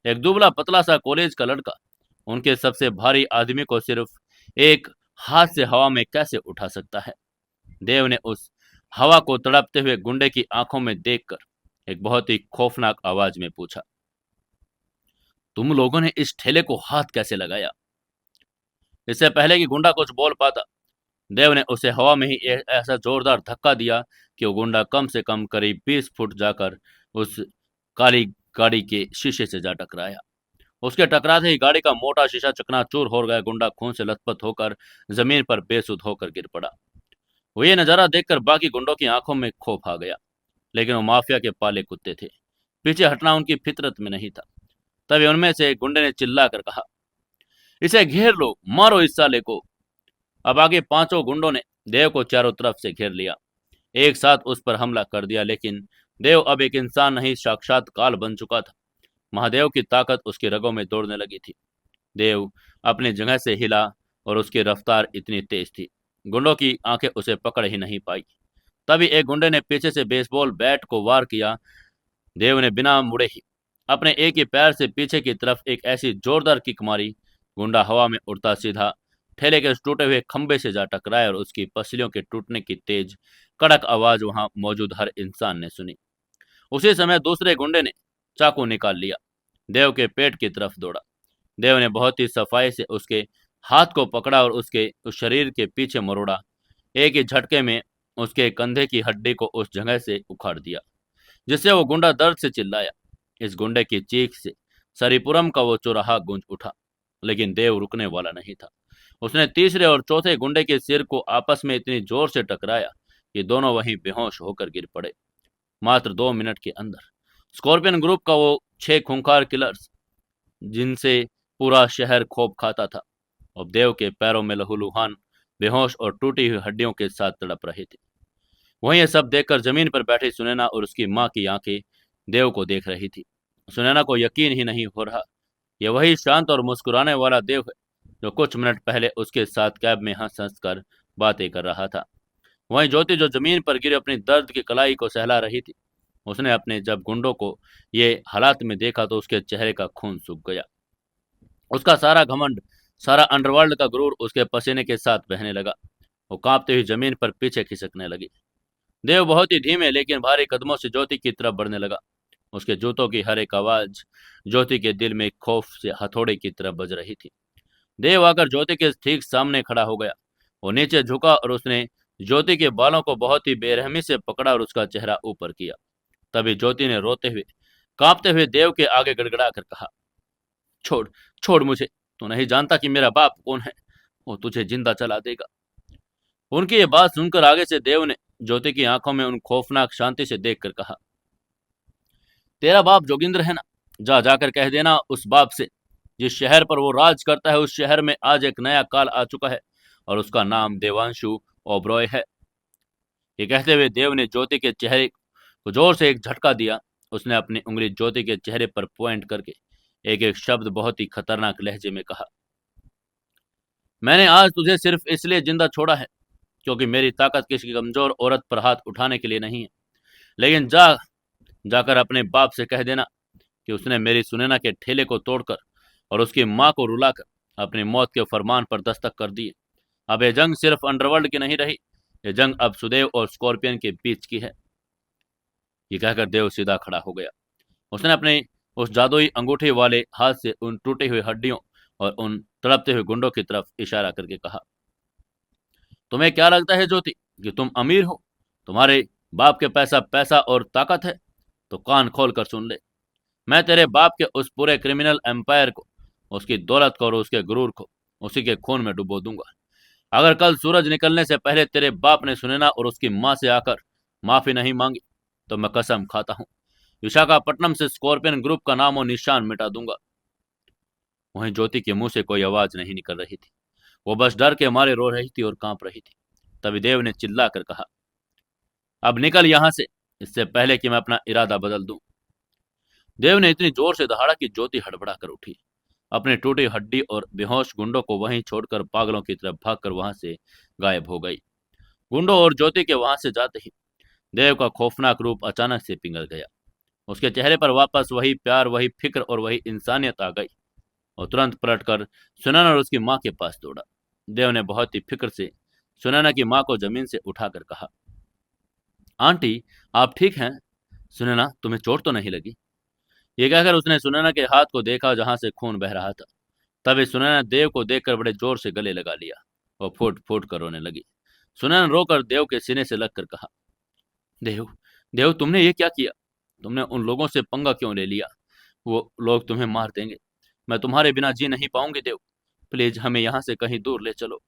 एक दुबला पतला सा कॉलेज का लड़का उनके सबसे भारी आदमी को सिर्फ एक हाथ से हवा में कैसे उठा सकता है। देव ने उस हवा को तड़पते हुए गुंडे की आंखों में देखकर एक बहुत ही खौफनाक आवाज में पूछा, तुम लोगों ने इस ठेले को हाथ कैसे लगाया? इससे पहले कि गुंडा कुछ बोल पाता, देव ने उसे हवा में ही ऐसा जोरदार धक्का दिया कि वो गुंडा कम से कम करीब 20 फुट जाकर उस काली गाड़ी के शीशे से जा टकराया। उसके टकराते ही गाड़ी का मोटा शीशा चकनाचूर हो गया। गुंडा खून से लथपथ होकर जमीन पर बेसुध होकर गिर पड़ा। वो ये नजारा देखकर बाकी गुंडों की आंखों में खौफ आ गया, लेकिन वो माफिया के पाले कुत्ते थे, पीछे हटना उनकी फितरत में नहीं था। तभी उनमें से एक गुंडे ने चिल्लाकर कहा, इसे घेर लो, मारो इस साले को। अब आगे पांचों गुंडों ने देव को चारों तरफ से घेर लिया, एक साथ उस पर हमला कर दिया। लेकिन देव अब एक इंसान नहीं, साक्षात काल बन चुका था। महादेव की ताकत उसकी रगों में दौड़ने लगी थी। देव अपनी जगह से हिला और उसकी रफ्तार इतनी तेज थी, गुंडों की आंखें उसे पकड़ ही नहीं पाई। तभी एक गुंडे ने पीछे से बेसबॉल बैट को वार किया। देव ने बिना मुड़े ही अपने एक ही पैर से पीछे की तरफ एक ऐसी जोरदार किक मारी, गुंडा हवा में उड़ता सीधा ठेले के उस टूटे हुए खंबे से जा टकराया और उसकी पसलियों के टूटने की तेज कड़क आवाज वहां मौजूद हर इंसान ने सुनी। उसी समय दूसरे गुंडे ने चाकू निकाल लिया, देव के पेट की तरफ दौड़ा। देव ने बहुत ही सफाई से उसके हाथ को पकड़ा और उसके उस शरीर के पीछे मरोड़ा। एक ही झटके में उसके कंधे की हड्डी को उस जगह से उखाड़ दिया, जिससे वो गुंडा दर्द से चिल्लाया। इस गुंडे की चीख से सरीपुरम का वो चौराहा गूंज उठा, लेकिन देव रुकने वाला नहीं था। उसने तीसरे और चौथे गुंडे के सिर को आपस में इतनी जोर से टकराया कि दोनों वहीं बेहोश होकर गिर पड़े। मात्र 2 मिनट के अंदर स्कॉर्पियन ग्रुप का वो 6 खूंखार किलर्स, जिनसे पूरा शहर खौफ खाता था, अब देव के पैरों में लहूलुहान, बेहोश और टूटी हुई हड्डियों के साथ तड़प रहे थे। वहीं ये सब देखकर जमीन पर बैठी सुनैना और उसकी माँ की आंखें देव को देख रही थी। सुनैना को यकीन ही नहीं हो रहा, यह वही शांत और मुस्कुराने वाला देव है जो कुछ मिनट पहले उसके साथ कैब में हंस हंस कर बातें कर रहा था। वहीं ज्योति जो जमीन पर गिरे अपनी दर्द की कलाई को सहला रही थी, उसने अपने जब गुंडों को ये हालात में देखा तो उसके चेहरे का खून सूख गया। उसका सारा घमंड, सारा अंडरवर्ल्ड का गुरूर उसके पसीने के साथ बहने लगा। वो कांपते हुई जमीन पर पीछे खिसकने लगी। देव बहुत ही धीमे लेकिन भारी कदमों से ज्योति की तरफ बढ़ने लगा। उसके जूतों की हर एक आवाज ज्योति के दिल में खौफ से हथौड़े की तरफ बज रही थी। देव आकर ज्योति के ठीक सामने खड़ा हो गया। वो नीचे झुका और उसने ज्योति के बालों को बहुत ही बेरहमी से पकड़ा और उसका चेहरा ऊपर किया। तभी ज्योति ने रोते हुए, कांपते हुए देव के आगे गड़गड़ा कर कहा, छोड़, छोड़ मुझे, तू नहीं जानता कि मेरा बाप कौन है, वो तुझे जिंदा चला देगा। उनकी ये बात सुनकर आगे से देव ने ज्योति की आंखों में उन खौफनाक शांति से देखकर कहा, तेरा बाप जोगिंद्र है ना, जा जाकर कह देना उस बाप से, जिस शहर पर वो राज करता है उस शहर में आज एक नया काल आ चुका है और उसका नाम देवांशु ओबरॉय है। ये कहते हुए देव ने ज्योति के चेहरे को जोर से एक झटका दिया। उसने अपनी उंगली ज्योति के चेहरे पर पॉइंट करके एक एक शब्द बहुत ही खतरनाक लहजे में कहा, मैंने आज तुझे सिर्फ इसलिए जिंदा छोड़ा है क्योंकि मेरी ताकत किसी कमजोर औरत पर हाथ उठाने के लिए नहीं है, लेकिन जाकर अपने बाप से कह देना कि उसने मेरी सुनैना के ठेले को तोड़कर और उसकी माँ को रुलाकर अपनी मौत के फरमान पर दस्तक कर दी। अब यह जंग सिर्फ अंडरवर्ल्ड की नहीं रही, यह जंग अब सुदेव और स्कॉर्पियन के बीच की है। ये कहकर देव सीधा खड़ा हो गया। उसने अपने उस जादुई अंगूठे वाले हाथ से उन टूटी हुई हड्डियों और उन तड़पते हुए गुंडों की तरफ इशारा करके कहा, तुम्हें क्या लगता है ज्योति कि तुम अमीर हो? तुम्हारे बाप के पैसा पैसा और ताकत है, तो कान खोल कर सुन ले। मैं तेरे बाप के उस पूरे क्रिमिनल एम्पायर को, उसकी दौलत को और उसके गुरूर को उसी के खून में डुबो दूंगा। अगर कल सूरज निकलने से पहले तेरे बाप ने सुनैना और उसकी माँ से आकर माफी नहीं मांगी तो मैं कसम खाता हूँ विशाखापट्टनम से स्कॉर्पियन ग्रुप का नामो निशान मिटा दूंगा। वहीं ज्योति के मुंह से कोई आवाज नहीं निकल रही थी। वो बस डर के मारे रो रही थी और कांप रही थी। तभी देव ने चिल्ला कर कहा, अब निकल यहां से, इससे पहले कि मैं अपना इरादा बदल दूं। देव ने इतनी जोर से दहाड़ा कि ज्योति हड़बड़ा कर उठी। अपनी टूटी हड्डी और बेहोश गुंडों को वहीं छोड़कर पागलों की तरफ भागकर वहां से गायब हो गई। गुंडों और ज्योति के वहां से जाते ही देव का खौफनाक रूप अचानक से पिघल गया। उसके चेहरे पर वापस वही प्यार, वही फिक्र और वही इंसानियत आ गई। और तुरंत पलटकर सुनैना और उसकी माँ के पास दौड़ा। देव ने बहुत ही फिक्र से सुनैना की माँ को जमीन से उठाकर कहा, आंटी, आप ठीक हैं? सुनैना, तुम्हें चोट तो नहीं लगी? ये कहकर उसने सुनैना के हाथ को देखा जहां से खून बह रहा था। तभी सुनैना देव को देखकर बड़े जोर से गले लगा लिया और फूट फूट कर रोने लगी। सुनैना रोकर देव के सीने से लगकर कहा, देव, देव, तुमने ये क्या किया? तुमने उन लोगों से पंगा क्यों ले लिया? वो लोग तुम्हें मार देंगे। मैं तुम्हारे बिना जी नहीं पाऊंगी देव। प्लीज हमें यहाँ से कहीं दूर ले चलो।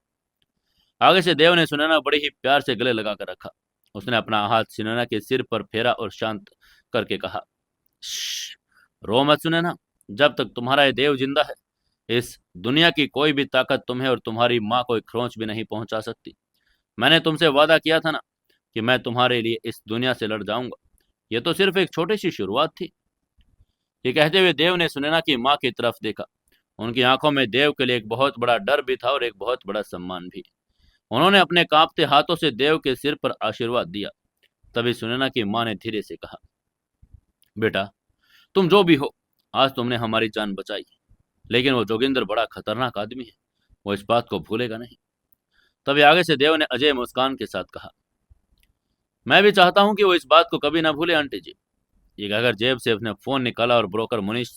आगे से देव ने सुनैना बड़े ही प्यार से गले लगा कर रखा। उसने अपना हाथ सुनैना के सिर पर फेरा और शांत करके कहा, "श्श, रो मत सुनैना। जब तक तुम्हारा ये देव जिंदा है, इस दुनिया की कोई भी ताकत तुम्हें और तुम्हारी माँ को एक खरोंच भी नहीं पहुंचा सकती। मैंने तुमसे वादा किया था ना कि मैं तुम्हारे लिए इस दुनिया से लड़ जाऊंगा। ये तो सिर्फ एक छोटी सी शुरुआत थी।" ये कहते हुए देव ने सुनैना की माँ की तरफ देखा। उनकी आंखों में देव के लिए एक बहुत बड़ा डर भी था और एक बहुत बड़ा सम्मान भी। उन्होंने अपने कांपते हाथों से देव के सिर पर आशीर्वाद दिया। तभी सुनैना की माँ ने धीरे से कहा, बेटा, तुम जो भी हो, आज तुमने हमारी जान बचाई। लेकिन वो जोगिंदर बड़ा खतरनाक आदमी है, वो इस बात को भूलेगा नहीं। तभी आगे से देव ने अजय मुस्कान के साथ कहा, मैं भी चाहता हूं कि वो इस बात को कभी ना भूले आंटी जी। ये कहकर जेब से उसने फोन निकाला और ब्रोकर मुनीश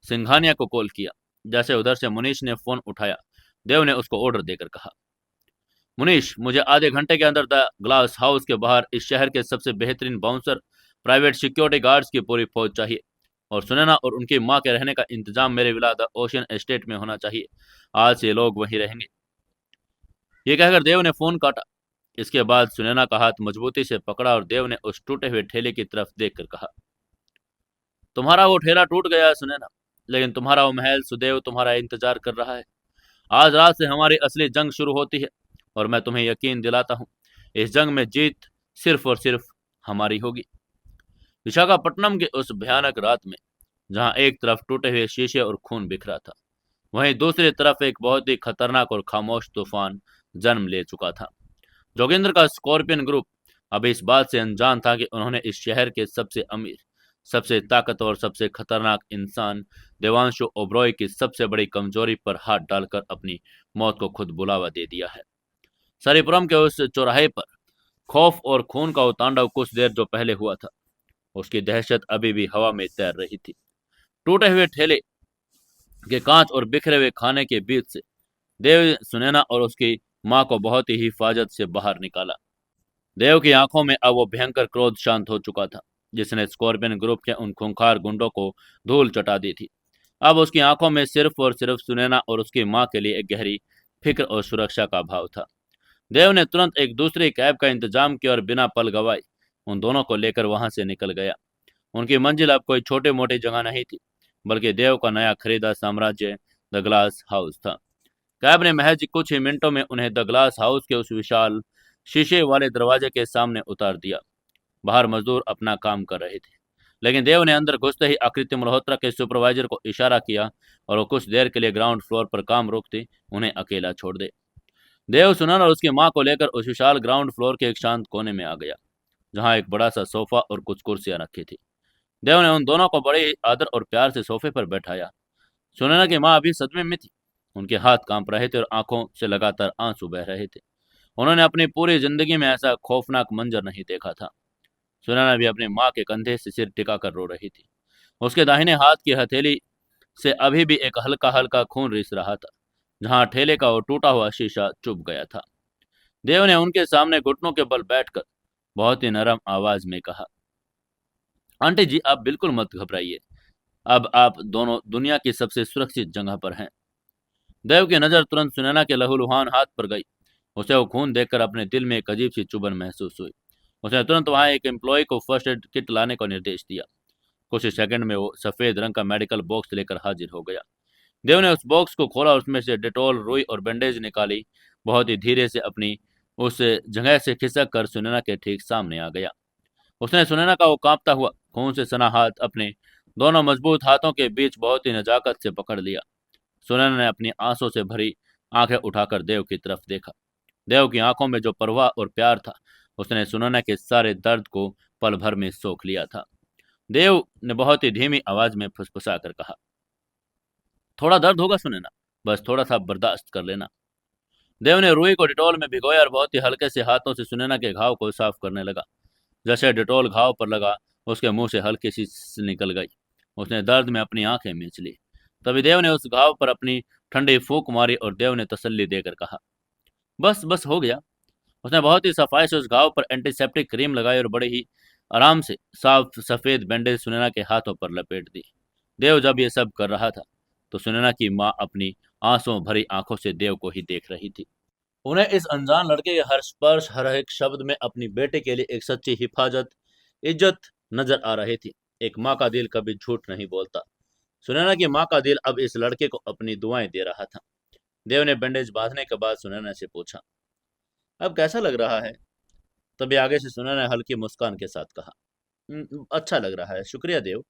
सिंघानिया को कॉल किया। जैसे उधर से मुनीश ने फोन उठाया, देव ने उसको ऑर्डर देकर कहा, मुनीश, मुझे आधे घंटे के अंदर द ग्लास हाउस के बाहर इस शहर के सबसे बेहतरीन बाउंसर, प्राइवेट सिक्योरिटी गार्ड्स की पूरी फौज चाहिए। और सुनैना और उनकी माँ के रहने का इंतजाम मेरे विला द ओशियन एस्टेट में होना चाहिए। आज से लोग वहीं रहेंगे। ये कहकर देव ने फोन काटा। इसके बाद सुनैना का हाथ मजबूती से पकड़ा और देव ने उस टूटे हुए ठेले की तरफ देखकर कहा, तुम्हारा वो ठेला टूट गया है सुनैना, लेकिन तुम्हारा वो महल सुदैव तुम्हारा इंतजार कर रहा है। आज रात से हमारी असली जंग शुरू होती है और मैं तुम्हें यकीन दिलाता हूँ, इस जंग में जीत सिर्फ और सिर्फ हमारी होगी। विशाखापट्टनम की उस भयानक रात में, जहां एक तरफ टूटे हुए शीशे और खून बिखरा था, वहीं दूसरी तरफ एक बहुत ही खतरनाक और खामोश तूफान जन्म ले चुका था। जोगिंदर का स्कॉर्पियन ग्रुप अब इस बात से अनजान था कि उन्होंने इस शहर के सबसे अमीर, सबसे ताकतवर, सबसे खतरनाक इंसान देवांशु ओबरॉय की सबसे बड़ी कमजोरी पर हाथ डालकर अपनी मौत को खुद बुलावा दे दिया है। सरीपुरम के उस चौराहे पर खौफ और खून का वो तांडव कुछ देर जो पहले हुआ था, उसकी दहशत अभी भी हवा में तैर रही थी। टूटे हुए ठेले के कांच और बिखरे हुए खाने के बीच से देव सुनैना और उसकी माँ को बहुत ही हिफाजत से बाहर निकाला। देव की आंखों में अब वो भयंकर क्रोध शांत हो चुका था, जिसने स्कॉर्पियन ग्रुप के उन खूंखार गुंडों को धूल चटा दी थी। अब उसकी आंखों में सिर्फ और सिर्फ सुनैना और उसकी माँ के लिए एक गहरी फिक्र और सुरक्षा का भाव था। देव ने तुरंत एक दूसरी कैब का इंतजाम किया और बिना पल गवाए उन दोनों को लेकर वहां से निकल गया। उनकी मंजिल अब कोई छोटे मोटी जगह नहीं थी, बल्कि देव का नया खरीदा साम्राज्य द ग्लास हाउस था। कैब ने महज कुछ ही मिनटों में उन्हें द ग्लास हाउस के उस विशाल शीशे वाले दरवाजे के सामने उतार दिया। बाहर मजदूर अपना काम कर रहे थे, लेकिन देव ने अंदर घुसते ही आकृति मल्होत्रा के सुपरवाइजर को इशारा किया और वो कुछ देर के लिए ग्राउंड फ्लोर पर काम रोकते उन्हें अकेला छोड़ दे। देव सुनैना और उसकी माँ को लेकर उस विशाल ग्राउंड फ्लोर के एक शांत कोने में आ गया, जहाँ एक बड़ा सा सोफा और कुछ कुर्सियां रखी थी। देव ने उन दोनों को बड़े ही आदर और प्यार से सोफे पर बैठाया। सुनैना की माँ अभी सदमे में थी। उनके हाथ कांप रहे थे और आंखों से लगातार आंसू बह रहे थे। उन्होंने अपनी पूरी जिंदगी में ऐसा खौफनाक मंजर नहीं देखा था। सुनैना भी अपनी माँ के कंधे से सिर टिकाकर रो रही थी। उसके दाहिने हाथ की हथेली से अभी भी एक हल्का हल्का खून रिस रहा था, जहाँ ठेले का वो टूटा हुआ शीशा चुभ गया था। देव ने उनके सामने घुटनों के बल बैठकर बहुत ही नरम आवाज में कहा, आंटी जी, आप बिल्कुल मत घबराइए। अब आप दोनों दुनिया की सबसे सुरक्षित जगह पर हैं। देव की नज़र तुरंत सुनैना के लहूलुहान हाथ पर गई। उसे वो खून देखकर अपने दिल में एक अजीब सी चुभन महसूस हुई। उसने तुरंत वहां एक एम्प्लॉय को फर्स्ट एड किट लाने का निर्देश दिया। कुछ ही सेकंड में वो सफेद रंग का मेडिकल बॉक्स लेकर हाजिर हो गया। देव ने उस बॉक्स को खोला और उसमें से डेटॉल, रुई और बैंडेज निकाली। बहुत ही धीरे से अपनी उस जगह से खिसक कर सुनैना के ठीक सामने आ गया। उसने सुनैना का वो कांपता हुआ खून से सना हाथ अपने दोनों मजबूत हाथों के बीच बहुत ही नजाकत से पकड़ लिया। सुनैना ने अपनी आंसू से भरी आंखें उठाकर देव की तरफ देखा। देव की आंखों में जो परवाह और प्यार था, उसने सुनैना के सारे दर्द को पल भर में सोख लिया था। देव ने बहुत ही धीमी आवाज में फुसफुसा कर कहा, थोड़ा दर्द होगा सुनैना, बस थोड़ा सा बर्दाश्त कर लेना। देव ने रुई को डिटॉल में भिगोया और बहुत ही हल्के से हाथों से सुनैना के घाव को साफ करने लगा। जैसे डिटॉल घाव पर लगा, उसके मुंह से हल्की सी निकल गई। उसने दर्द में अपनी आंखें मींच ली। तभी देव ने उस घाव पर अपनी ठंडी फूंक मारी और देव ने तसल्ली देकर कहा, बस बस हो गया। उसने बहुत ही सफाई से उस घाव पर एंटीसेप्टिक क्रीम लगाई और बड़े ही आराम से साफ सफेद बैंडेज सुनैना के हाथों पर लपेट दी। देव जब ये सब कर रहा था तो सुनैना की माँ अपनी आंसुओं भरी आंखों से देव को ही देख रही थी। उन्हें इस अनजान लड़के के हर स्पर्श, हर एक शब्द में अपनी बेटे के लिए एक सच्ची हिफाजत, इज्जत नजर आ रही थी। एक माँ का दिल कभी झूठ नहीं बोलता। सुनैना की माँ का दिल अब इस लड़के को अपनी दुआएं दे रहा था। देव ने बैंडेज बांधने के बाद सुनैना से पूछा, अब कैसा लग रहा है? तभी आगे से सुनैना ने हल्की मुस्कान के साथ कहा, अच्छा लग रहा है, शुक्रिया देव।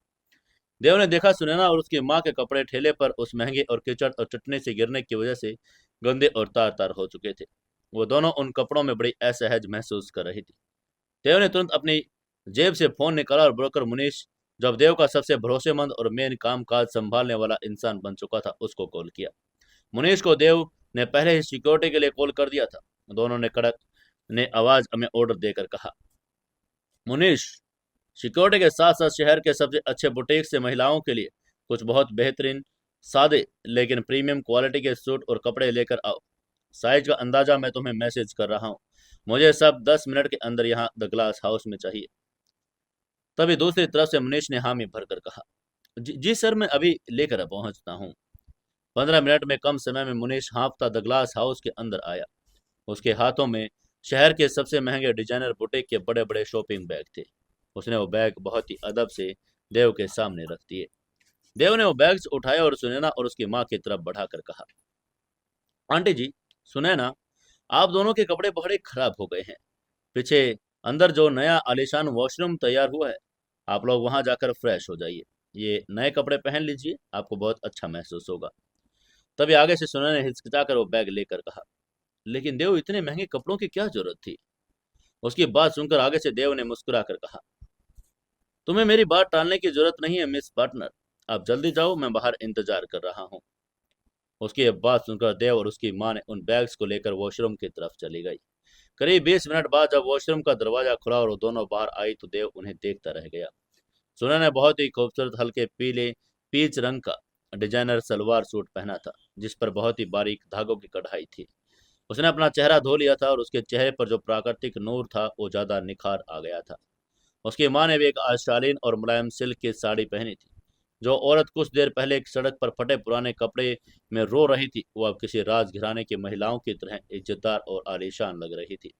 देव ने देखा सुनैना और उसकी माँ के कपड़े ठेले पर उस महंगे और कीचड़ और चटनी से गिरने की वजह से गंदे और तार तार हो चुके थे। वो दोनों उन कपड़ों में बड़ी असहज महसूस कर रही थी। देव ने तुरंत अपनी जेब से फोन निकाला और ब्रोकर मुनीश, जब देव का सबसे भरोसेमंद और मेन काम काज संभालने वाला इंसान बन चुका था, उसको कॉल किया। मुनीश को देव ने पहले ही सिक्योरिटी के लिए कॉल कर दिया था। दोनों ने कड़क ने आवाज में ऑर्डर देकर कहा, मुनीश, सिक्योरिटी के साथ साथ शहर के सबसे अच्छे बुटीक से महिलाओं के लिए कुछ बहुत बेहतरीन, सादे लेकिन प्रीमियम क्वालिटी के सूट और कपड़े लेकर आओ। साइज का अंदाजा मैं तुम्हें मैसेज कर रहा हूँ। मुझे सब 10 मिनट के अंदर यहाँ द ग्लास हाउस में चाहिए। तभी दूसरी तरफ से मुनीश ने हामी भरकर कहा, जी सर, मैं अभी लेकर पहुंचता हूँ। 15 मिनट में कम समय में मुनीश हाँफता द ग्लास हाउस के अंदर आया। उसके हाथों में शहर के सबसे महंगे डिजाइनर बुटीक के बड़े बड़े शॉपिंग बैग थे। उसने वो बैग बहुत ही अदब से देव के सामने रख दिए। देव ने वो बैग्स उठाया और सुनैना और उसकी माँ की तरफ बढ़ाकर कहा, आंटी जी, सुनैना, आप दोनों के कपड़े बड़े खराब हो गए हैं। पीछे अंदर जो नया आलीशान वॉशरूम तैयार हुआ है, आप लोग वहां जाकर फ्रेश हो जाइए। ये नए कपड़े पहन लीजिए, आपको बहुत अच्छा महसूस होगा। तभी आगे से सुनैना ने हिचकिचाकर वो बैग लेकर कहा, लेकिन देव, इतने महंगे कपड़ों की क्या जरूरत थी? उसकी बात सुनकर आगे से देव ने मुस्कुराकर कहा, तुम्हें मेरी बात टालने की जरूरत नहीं है मिस पार्टनर। आप जल्दी जाओ, मैं बाहर इंतजार कर रहा हूँ। उसकी ये बात सुनकर देव और उसकी माँ ने उन बैग्स को लेकर वॉशरूम की तरफ चली गई। करीब 20 मिनट बाद जब वॉशरूम का दरवाजा खुला और वो दोनों बाहर आई तो देव उन्हें देखता रह गया। सुनैना ने बहुत ही खूबसूरत हल्के पीले पीच रंग का डिजाइनर सलवार सूट पहना था, जिस पर बहुत ही बारीक धागों की कढ़ाई थी। उसने अपना चेहरा धो लिया था और उसके चेहरे पर जो प्राकृतिक नूर था वो ज्यादा निखार आ गया था। उसकी माँ ने भी एक आशालीन और मुलायम सिल्क की साड़ी पहनी थी। जो औरत कुछ देर पहले एक सड़क पर फटे पुराने कपड़े में रो रही थी, वो अब किसी राज घराने की महिलाओं की तरह इज्जतदार और आलीशान लग रही थी।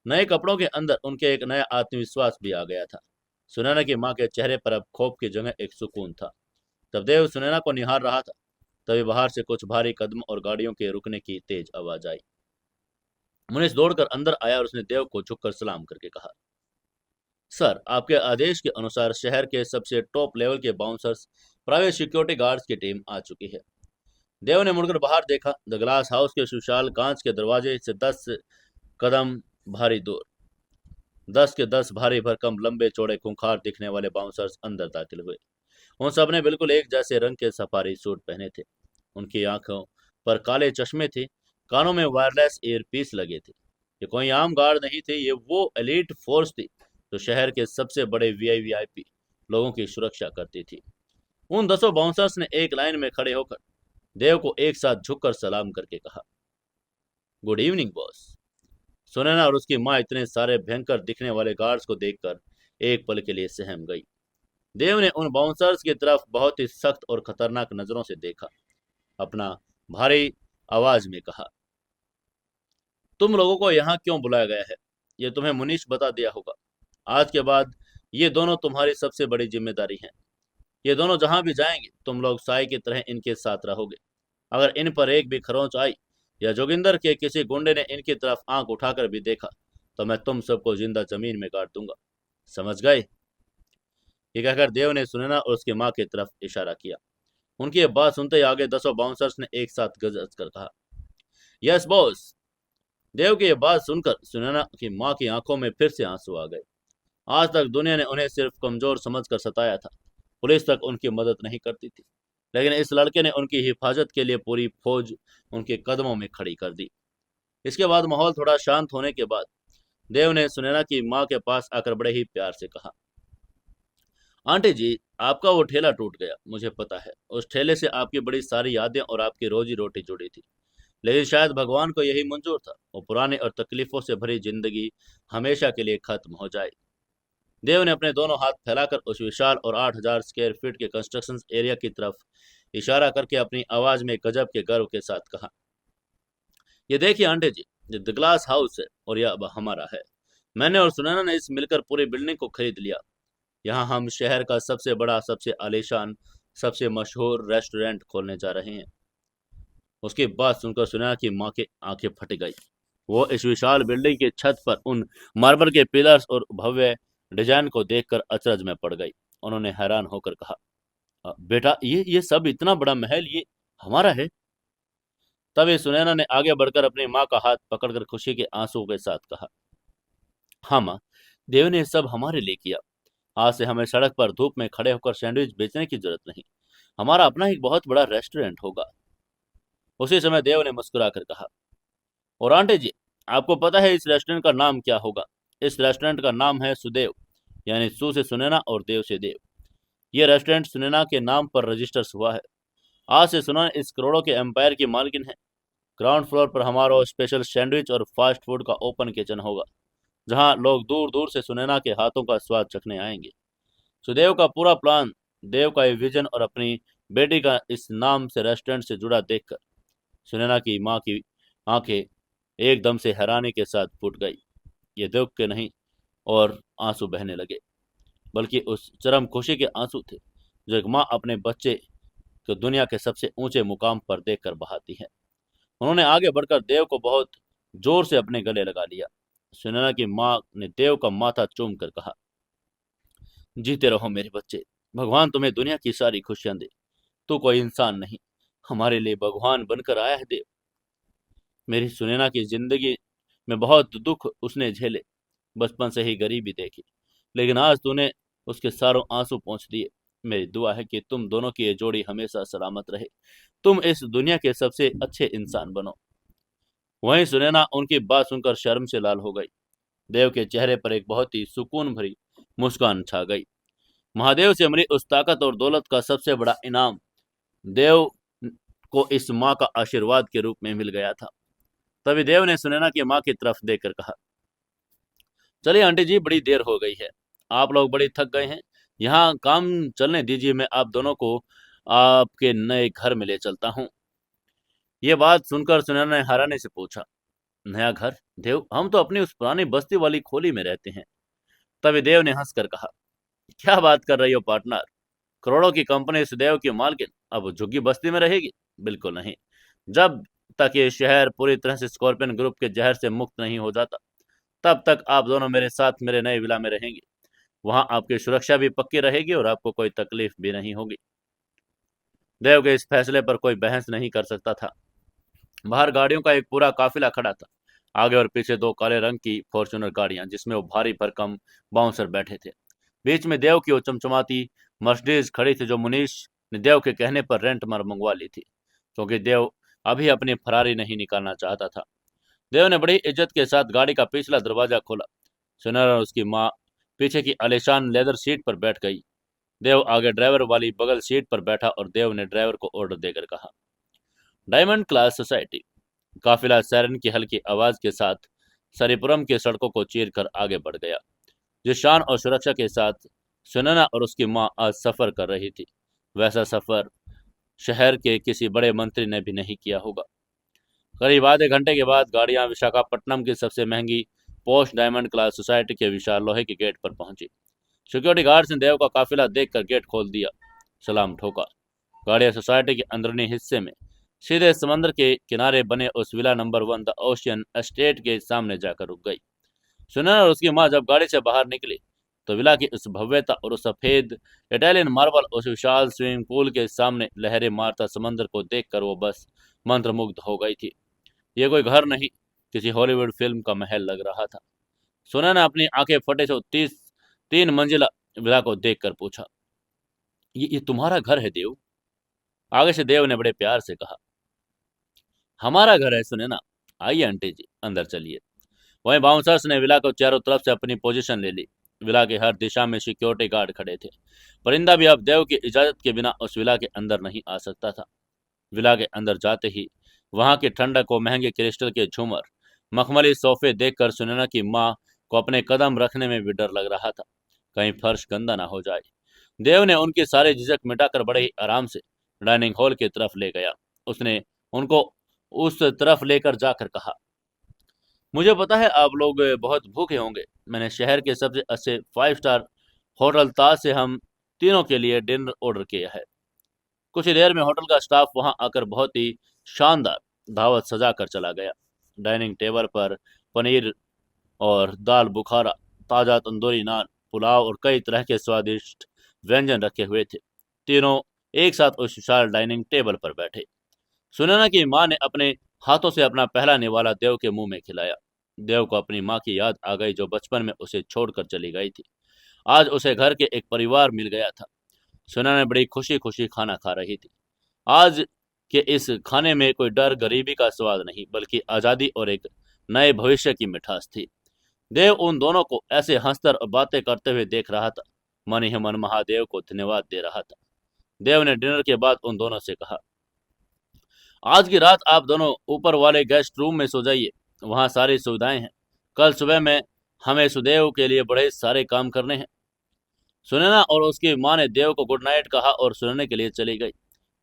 नए कपड़ों के अंदर उनके एक नया आत्मविश्वास भी आ गया था। सुनैना की माँ के चेहरे पर अब खौफ की जगह एक सुकून था। तब देव सुनैना को निहार रहा था, तभी बाहर से कुछ भारी कदम और गाड़ियों के रुकने की तेज आवाज आई। मुनीष दौड़कर अंदर आया और उसने देव को झुककर सलाम करके कहा, सर, आपके आदेश के अनुसार शहर के सबसे टॉप लेवल के बाउंसर्स, प्राइवेट सिक्योरिटी गार्ड्स की टीम आ चुकी है। देव ने मुड़कर बाहर देखा। द ग्लास हाउस के सुशाल कांच के दरवाजे से 10 कदम भारी दूर 10 के 10 भारी भरकम लंबे चौड़े खूंखार दिखने वाले बाउंसर्स अंदर दाखिल हुए। उन सब ने बिल्कुल एक जैसे रंग के सफारी सूट पहने थे। उनकी आंखों पर काले चश्मे थे, कानों में वायरलेस ईयरपीस लगे थे। ये कोई आम गार्ड नहीं थे, ये वो एलीट फोर्स थी जो शहर के सबसे बड़े वीआईपी लोगों की सुरक्षा करती थी। उन 10 बाउंसर्स ने एक लाइन में खड़े होकर देव को एक साथ झुककर सलाम करके कहा, गुड इवनिंग बॉस। सुनैना और उसकी माँ इतने सारे भयंकर दिखने वाले गार्ड्स को देखकर एक पल के लिए सहम गई। देव ने उन बाउंसर्स की तरफ बहुत ही सख्त और खतरनाक नजरों से देखा। अपना भारी आवाज में कहा, तुम लोगों को यहाँ क्यों बुलाया गया है? ये तुम्हें मुनीश बता दिया होगा। आज के बाद ये दोनों तुम्हारी सबसे बड़ी जिम्मेदारी हैं। ये दोनों जहां भी जाएंगे तुम लोग साई की तरह इनके साथ रहोगे। अगर इन पर एक भी खरोंच आई या जोगिंदर के किसी गुंडे ने इनकी तरफ आंख उठाकर भी देखा तो मैं तुम सबको जिंदा जमीन में गाड़ दूंगा। समझ गए? ये कहकर देव ने सुनैना और उसकी माँ की तरफ इशारा किया। उनकी ये बात सुनते ही आगे 10 बाउंसर्स ने एक साथ गरज कर कहा, यस बॉस। देव की ये बात सुनकर सुनैना की माँ की आंखों में फिर से आंसू आ गए। आज तक दुनिया ने उन्हें सिर्फ कमजोर समझकर सताया था। पुलिस तक उनकी मदद नहीं करती थी, लेकिन इस लड़के ने उनकी हिफाजत के लिए पूरी फौज उनके कदमों में खड़ी कर दी। इसके बाद माहौल थोड़ा शांत होने के बाद देव ने सुनैना की माँ के पास आकर बड़े ही प्यार से कहा, आंटी जी, आपका वो ठेला टूट गया, मुझे पता है। उस ठेले से आपकी बड़ी सारी यादें और आपकी रोजी रोटी जुड़ी थी, लेकिन शायद भगवान को यही मंजूर था वो पुरानी और तकलीफों से भरी जिंदगी हमेशा के लिए खत्म हो जाए। देव ने अपने दोनों हाथ फैलाकर उस विशाल और 8,000 स्क्वायर फीट के कंस्ट्रक्शन एरिया की तरफ इशारा करके अपनी आवाज में गजब के गर्व के साथ कहा, ये देखिए आंटी जी, ये द ग्लास हाउस है और यह अब हमारा है। मैंने और सुनैना ने इस मिलकर पूरी बिल्डिंग को खरीद लिया। यहाँ हम शहर का सबसे बड़ा, सबसे आलीशान, सबसे मशहूर रेस्टोरेंट खोलने जा रहे हैं। उसकी बात सुनकर सुनैना की माँ की आंखें फट गई। वो इस विशाल बिल्डिंग की छत पर उन मार्बल के पिलर्स और भव्य डिजाइन को देखकर अचरज में पड़ गई। उन्होंने हैरान होकर कहा, बेटा, ये सब इतना बड़ा महल ये हमारा है?" तभी सुनैना ने आगे बढ़कर अपनी माँ का हाथ पकड़कर खुशी के आंसू के साथ कहा, हाँ माँ, देव ने सब हमारे लिए किया। आज से हमें सड़क पर धूप में खड़े होकर सैंडविच बेचने की जरूरत नहीं। हमारा अपना एक बहुत बड़ा रेस्टोरेंट होगा। उसी समय देव ने मुस्कुराकर कहा, और आंटी जी, आपको पता है इस रेस्टोरेंट का नाम क्या होगा? इस रेस्टोरेंट का नाम है सुदेव, यानी सु से सुनैना और देव से देव। ये रेस्टोरेंट सुनैना के नाम पर रजिस्टर हुआ है। आज से सुनैना इस करोड़ों के एम्पायर की मालकिन है। ग्राउंड फ्लोर पर हमारा स्पेशल सैंडविच और फास्ट फूड का ओपन किचन होगा, जहां लोग दूर दूर से सुनैना के हाथों का स्वाद चखने आएंगे। सुदेव का पूरा प्लान, देव का ये विजन और अपनी बेटी का इस नाम से रेस्टोरेंट से जुड़ा देखकर सुनैना की माँ की आंखें एकदम से हैरानी के साथ फूट गई। ये दुख के नहीं और आंसू बहने लगे, बल्कि उस चरम खुशी के आंसू थे जो एक माँ अपने बच्चे को दुनिया के सबसे ऊंचे मुकाम पर देखकर बहाती है। उन्होंने आगे बढ़कर देव को बहुत जोर से अपने गले लगा लिया। सुनैना की माँ ने देव का माथा चूम कर कहा, जीते रहो मेरे बच्चे, भगवान तुम्हें दुनिया की सारी खुशियां दे। तू कोई इंसान नहीं, हमारे लिए भगवान बनकर आया है देव। मेरी सुनैना की जिंदगी में बहुत दुख उसने झेले, बचपन से ही गरीबी देखी, लेकिन आज तूने उसके सारों आंसू पहुंच दिए। मेरी दुआ है कि तुम दोनों की ये जोड़ी हमेशा सलामत रहे। तुम इस दुनिया के सबसे अच्छे इंसान बनो। वहीं सुनैना उनकी बात सुनकर शर्म से लाल हो गई। देव के चेहरे पर एक बहुत ही सुकून भरी मुस्कान छा गई। महादेव से मिली उस ताकत और दौलत का सबसे बड़ा इनाम देव को इस माँ का आशीर्वाद के रूप में मिल गया था। तभी देव ने सुनैना की माँ की तरफ देखकर कहा, चलिए आंटी जी, बड़ी देर हो गई है, आप लोग बड़ी थक गए हैं, यहाँ काम चलने दीजिए, मैं आप दोनों को आपके नए घर में ले चलता हूँ। ये बात सुनकर सुनैना ने हैरानी से पूछा, नया घर? देव, हम तो अपनी उस पुरानी बस्ती वाली खोली में रहते हैं। तभी देव ने हंसकर कहा, क्या बात कर रही हो पार्टनर? करोड़ों की कंपनी सुदेव की मालकिन अब झुग्गी बस्ती में रहेगी? बिल्कुल नहीं। जब तक ये शहर पूरी तरह से स्कॉर्पियन ग्रुप के जहर से मुक्त नहीं हो जाता, तब तक आप दोनों मेरे साथ मेरे नए विला में रहेंगे। वहां आपकी सुरक्षा भी पक्की रहेगी और आपको कोई तकलीफ भी नहीं होगी। देव के इस फैसले पर कोई बहस नहीं कर सकता था। बाहर गाड़ियों का एक पूरा काफिला खड़ा था। आगे और पीछे दो काले रंग की फॉर्च्यूनर गाड़ियां, जिसमें वो भारी भरकम बाउंसर बैठे थे। बीच में देव की वो चमचमाती मर्सिडीज खड़ी थी, जो मुनीश ने देव के कहने पर रेंट पर मंगवा ली थी, क्योंकि देव अभी अपनी फरारी नहीं निकालना चाहता था। देव ने बड़ी इज्जत के साथ गाड़ी का पिछला दरवाजा खोला। सुनर और उसकी माँ पीछे की आलीशान लेदर सीट पर बैठ गई। देव आगे ड्राइवर वाली बगल सीट पर बैठा और देव ने ड्राइवर को ऑर्डर देकर कहा, डायमंड क्लास सोसाइटी। काफिला सायरन की हल्की आवाज के साथ सरीपुरम की सड़कों को चीर कर आगे बढ़ गया। जिस शान और सुरक्षा के साथ सुनैना और उसकी माँ आज सफर कर रही थी। वैसा सफर शहर के किसी बड़े मंत्री ने भी नहीं किया होगा। करीब आधे घंटे के बाद गाड़ियां विशाखापट्टनम की सबसे महंगी पोस्ट डायमंड क्लास सोसाइटी के विशाल लोहे के गेट पर पहुंची। सिक्योरिटी गार्ड्स ने देव का काफिला देखकर गेट खोल दिया, सलाम ठोका। गाड़ियां सोसाइटी के अंदरूनी हिस्से में सीधे समंदर के किनारे बने उस villa number 1 the ocean estate के सामने जाकर रुक गई। सुनैना और उसकी माँ जब गाड़ी से बाहर निकली तो विला की उस भव्यता और उस सफेद इटालियन मार्बल, उस विशाल स्विमिंग पूल के सामने लहरें मारता समंदर को देखकर वो बस मंत्रमुग्ध हो गई थी। ये कोई घर नहीं, किसी हॉलीवुड फिल्म का महल लग रहा था। सुनैना ने अपनी आंखें फटे से 3 मंजिला विला को देखकर पूछा, ये तुम्हारा घर है देव? आगे से देव ने बड़े प्यार से कहा, हमारा घर है सुनैना। आइए आंटी जी, अंदर चलिए। वहीं बाउंसर्स ने विला को चारों तरफ से अपनी पोजीशन ले ली। विला के हर दिशा में सिक्योरिटी गार्ड खड़े थे। परिंदा भी अब देव की इजाजत के बिना उस विला के अंदर नहीं आ सकता था। विला के अंदर जाते ही वहां की ठंडक को महंगे क्रिस्टल के झूमर, मखमली सोफे देखकर सुनैना की माँ को अपने कदम रखने में भी डर लग रहा था, कहीं फर्श गंदा ना हो जाए। देव ने उनकी सारी झिझक मिटाकर बड़े ही आराम से डाइनिंग हॉल की तरफ ले गया। उसने उनको उस तरफ लेकर जाकर कहा, मुझे पता है आप लोग बहुत भूखे होंगे। मैंने शहर के सबसे अच्छे 5 स्टार होटल ताज से हम तीनों के लिए डिनर ऑर्डर किया है। कुछ ही देर में होटल का स्टाफ वहां आकर बहुत ही शानदार दावत सजा कर चला गया। डाइनिंग टेबल पर पनीर और दाल बुखारा, ताज़ा तंदूरी नान, पुलाव और कई तरह के स्वादिष्ट व्यंजन रखे हुए थे। तीनों एक साथ उस विशाल डाइनिंग टेबल पर बैठे। सुनैना की माँ ने अपने हाथों से अपना पहला निवाला देव के मुंह में खिलाया। देव को अपनी माँ की याद आ गई जो बचपन में उसे छोड़कर चली गई थी। आज उसे घर के एक परिवार मिल गया था। सुनैना बड़ी खुशी खुशी खाना खा रही थी। आज के इस खाने में कोई डर, गरीबी का स्वाद नहीं, बल्कि आज़ादी और एक नए भविष्य की मिठास थी। देव उन दोनों को ऐसे हंसकर और बातें करते हुए देख रहा था, मन ही मन महादेव को धन्यवाद दे रहा था। देव ने डिनर के बाद उन दोनों से कहा, आज की रात आप दोनों ऊपर वाले गेस्ट रूम में सो जाइए, वहां सारी सुविधाएं हैं। कल सुबह में हमें सुदेव के लिए बड़े सारे काम करने हैं। सुनैना और उसकी माँ ने देव को गुड नाइट कहा और सोने के लिए चली गई।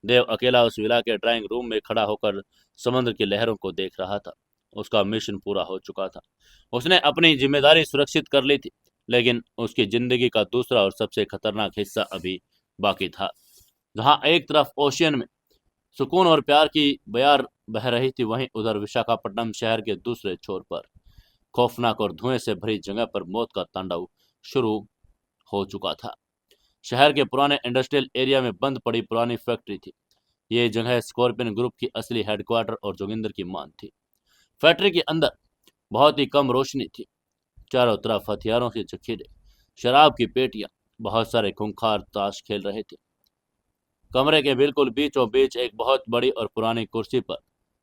देव अकेला उस विला के ड्राइंग रूम में खड़ा होकर समुद्र की लहरों को देख रहा था। उसका मिशन पूरा हो चुका था। उसने अपनी जिम्मेदारी सुरक्षित कर ली थी, लेकिन उसकी जिंदगी का दूसरा और सबसे खतरनाक हिस्सा अभी बाकी था। जहां एक तरफ ओशियन में सुकून और प्यार की बयार बह रही थी, वहीं उधर विशाखापट्टनम शहर के दूसरे छोर पर खौफनाक और धुएं से भरी जगह पर मौत का तांडव शुरू हो चुका था। शहर के पुराने इंडस्ट्रियल एरिया में बंद पड़ी पुरानी फैक्ट्री थी। ये जगह स्कॉर्पियन ग्रुप की असली हेडक्वार्टर और जोगिंदर की मान थी। फैक्ट्री के अंदर बहुत ही कम रोशनी थी। चारों तरफ हथियारों के जखीरे, शराब की पेटियां, बहुत सारे खूंखार ताश खेल रहे थे। कमरे के बिल्कुल बीचों बीच एक बहुत बड़ी और पुरानी कुर्सी पर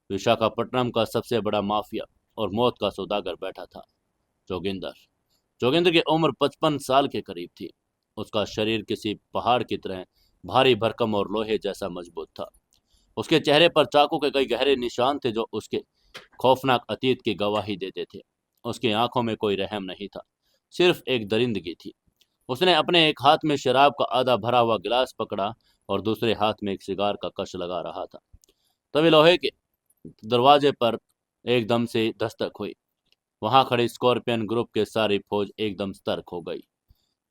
विशाखापट्टनम का सबसे बड़ा माफिया और मौत का सौदागर बैठा था, जोगिंदर। जोगिंदर की उम्र 55 साल के करीब थी। उसका शरीर किसी पहाड़ की तरह भारी भरकम और लोहे जैसा मजबूत था। उसके चेहरे पर चाकू के कई गहरे निशान थे जो उसके खौफनाक अतीत की गवाही देते थे। उसकी आंखों में कोई रहम नहीं था, सिर्फ एक दरिंदगी थी। उसने अपने एक हाथ में शराब का आधा भरा हुआ गिलास पकड़ा और दूसरे हाथ में एक सिगार का कश लगा रहा था। तभी लोहे के दरवाजे पर एकदम से दस्तक हुई। वहां खड़ी स्कॉर्पियन ग्रुप के सारी फौज एकदम सतर्क हो गई।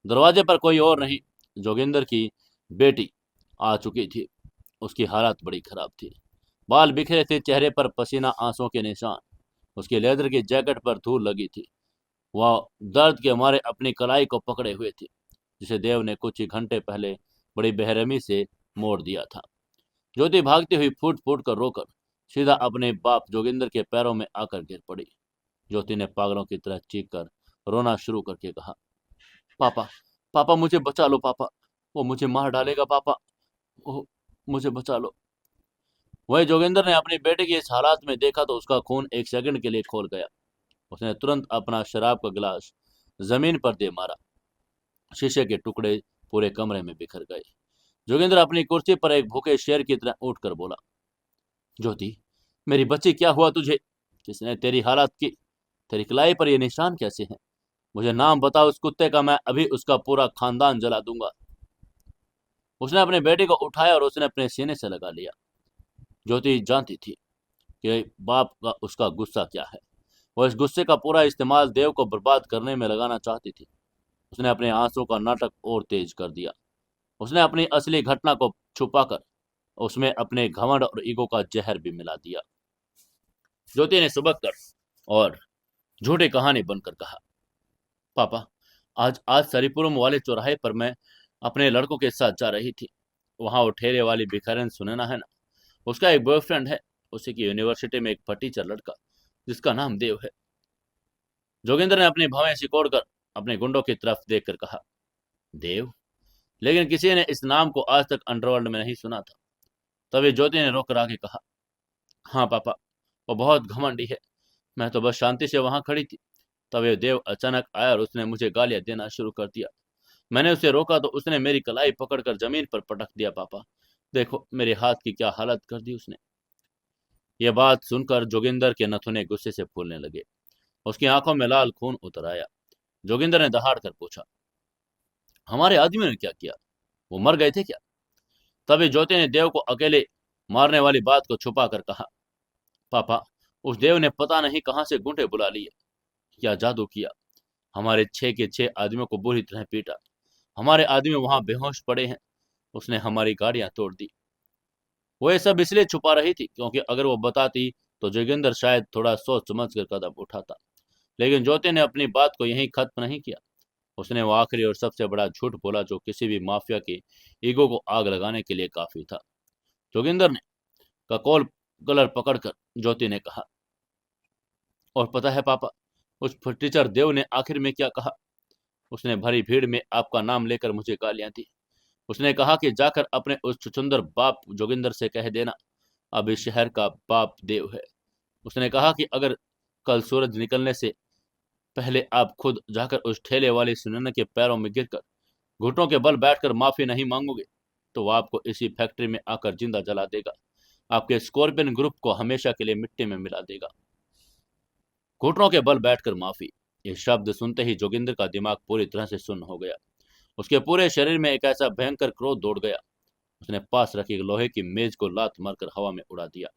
दरवाजे पर कोई और नहीं, जोगिंदर की बेटी आ चुकी थी। उसकी हालत बड़ी खराब थी। बाल बिखरे थे, चेहरे पर पसीना, आंसुओं के निशान। उसकी लेदर की जैकेट पर धूल लगी थी। वह दर्द के मारे अपनी कलाई को पकड़े हुए थी, जिसे देव ने कुछ ही घंटे पहले बड़ी बेरहमी से मोड़ दिया था। ज्योति भागती हुई फूट फूट कर रोकर सीधा अपने बाप जोगिंदर के पैरों में आकर गिर पड़ी। ज्योति ने पागलों की तरह चीख कर रोना शुरू करके कहा, पापा, पापा मुझे बचा लो पापा, वो मुझे मार डालेगा पापा, वो मुझे बचा लो। वही जोगिंदर ने अपनी बेटे की इस हालात में देखा तो उसका खून एक सेकंड के लिए खोल गया। उसने तुरंत अपना शराब का गिलास जमीन पर दे मारा। शीशे के टुकड़े पूरे कमरे में बिखर गए। जोगिंदर अपनी कुर्सी पर एक भूखे शेर की तरह उठकर बोला, ज्योति, मेरी बच्ची, क्या हुआ तुझे? किसने तेरी हालत की? तेरी कलाई पर ये निशान कैसे हैं? मुझे नाम बताओ उस कुत्ते का, मैं अभी उसका पूरा खानदान जला दूंगा। उसने अपने बेटे को उठाया और उसने अपने सीने से लगा लिया। ज्योति जानती थी कि बाप का उसका गुस्सा क्या है। वो इस गुस्से का पूरा इस्तेमाल देव को बर्बाद करने में लगाना चाहती थी। उसने अपने आंसू का नाटक और तेज कर दिया। उसने अपनी असली घटना को छुपाकर उसमें अपने घमंड और ईगो का जहर भी मिला दिया। ज्योति ने सुबह कर और झूठी कहानी बनकर कहा, पापा, आज आज सरीपुरम वाले चौराहे पर मैं अपने लड़कों के साथ जा रही थी। वहां वो ठेले वाली भिखारन सुनैना है ना, उसका एक बॉयफ्रेंड है, उसी की यूनिवर्सिटी में एक फटीचर लड़का जिसका नाम देव है। जोगिंदर ने अपनी भवें सिकोड़कर अपने गुंडों की तरफ देखकर कहा, देव? लेकिन किसी ने इस नाम को आज तक अंडरवर्ल्ड में नहीं सुना था। तभी ज्योति ने रोक करा के कहा, हाँ पापा, वो बहुत घमंडी है। मैं तो बस शांति से वहां खड़ी थी, तभी देव अचानक आया और उसने मुझे गालियां देना शुरू कर दिया। मैंने उसे रोका तो उसने मेरी कलाई पकड़कर जमीन पर पटक दिया। पापा, देखो मेरे हाथ की क्या हालत कर दी उसने। यह बात सुनकर जोगिंदर के नथुने गुस्से से फूलने लगे। उसकी आंखों में लाल खून उतर आया। जोगिंदर ने दहाड़ कर पूछा, हमारे आदमियों ने क्या किया? वो मर गए थे क्या? तभी ज्योति ने देव को अकेले मारने वाली बात को छुपा कर कहा, पापा, उस देव ने पता नहीं कहां से गुंडे बुला लिए, क्या जादू किया। हमारे 6 के 6 आदमियों को बुरी तरह पीटा। हमारे आदमी वहां बेहोश पड़े हैं। उसने हमारी गाड़ियां तोड़ दी। वो ये सब इसलिए छुपा रही थी क्योंकि अगर वो बताती तो जोगिंदर शायद थोड़ा सोच समझ कर कदम उठाता। लेकिन ज्योति ने अपनी बात को यहीं खत्म नहीं किया। उसने वो आखिरी और सबसे बड़ा झूठ बोला जो किसी भी माफिया के ईगो को आग लगाने के लिए काफी था। जोगिंदर ने का कॉल कलर पकड़कर ज्योति ने कहा, और पता है पापा, उस टीचर देव ने आखिर में क्या कहा? उसने भरी भीड़ में आपका नाम लेकर मुझे गालियां दी। उसने कहा कि जाकर अपने उस छुछुंदर बाप जोगिंदर से कह देना अब इस शहर का बाप देव है। उसने कहा कि अगर कल सूरज निकलने से पहले आप खुद जाकर उस ठेले वाली सुनैना के पैरों में गिरकर घुटनों के बल बैठकर माफी नहीं मांगोगे तो वो आपको इसी फैक्ट्री में आकर जिंदा जला देगा। आपके स्कॉर्पियन ग्रुप को हमेशा के लिए मिट्टी में मिला देगा। घुटनों के बल बैठकर माफी, ये शब्द सुनते ही जोगिंदर का दिमाग पूरी तरह से सुन्न हो गया। उसके पूरे शरीर में एक ऐसा भयंकर क्रोध दौड़ गया। उसने पास रखी लोहे की मेज को लात मारकर हवा में उड़ा दिया।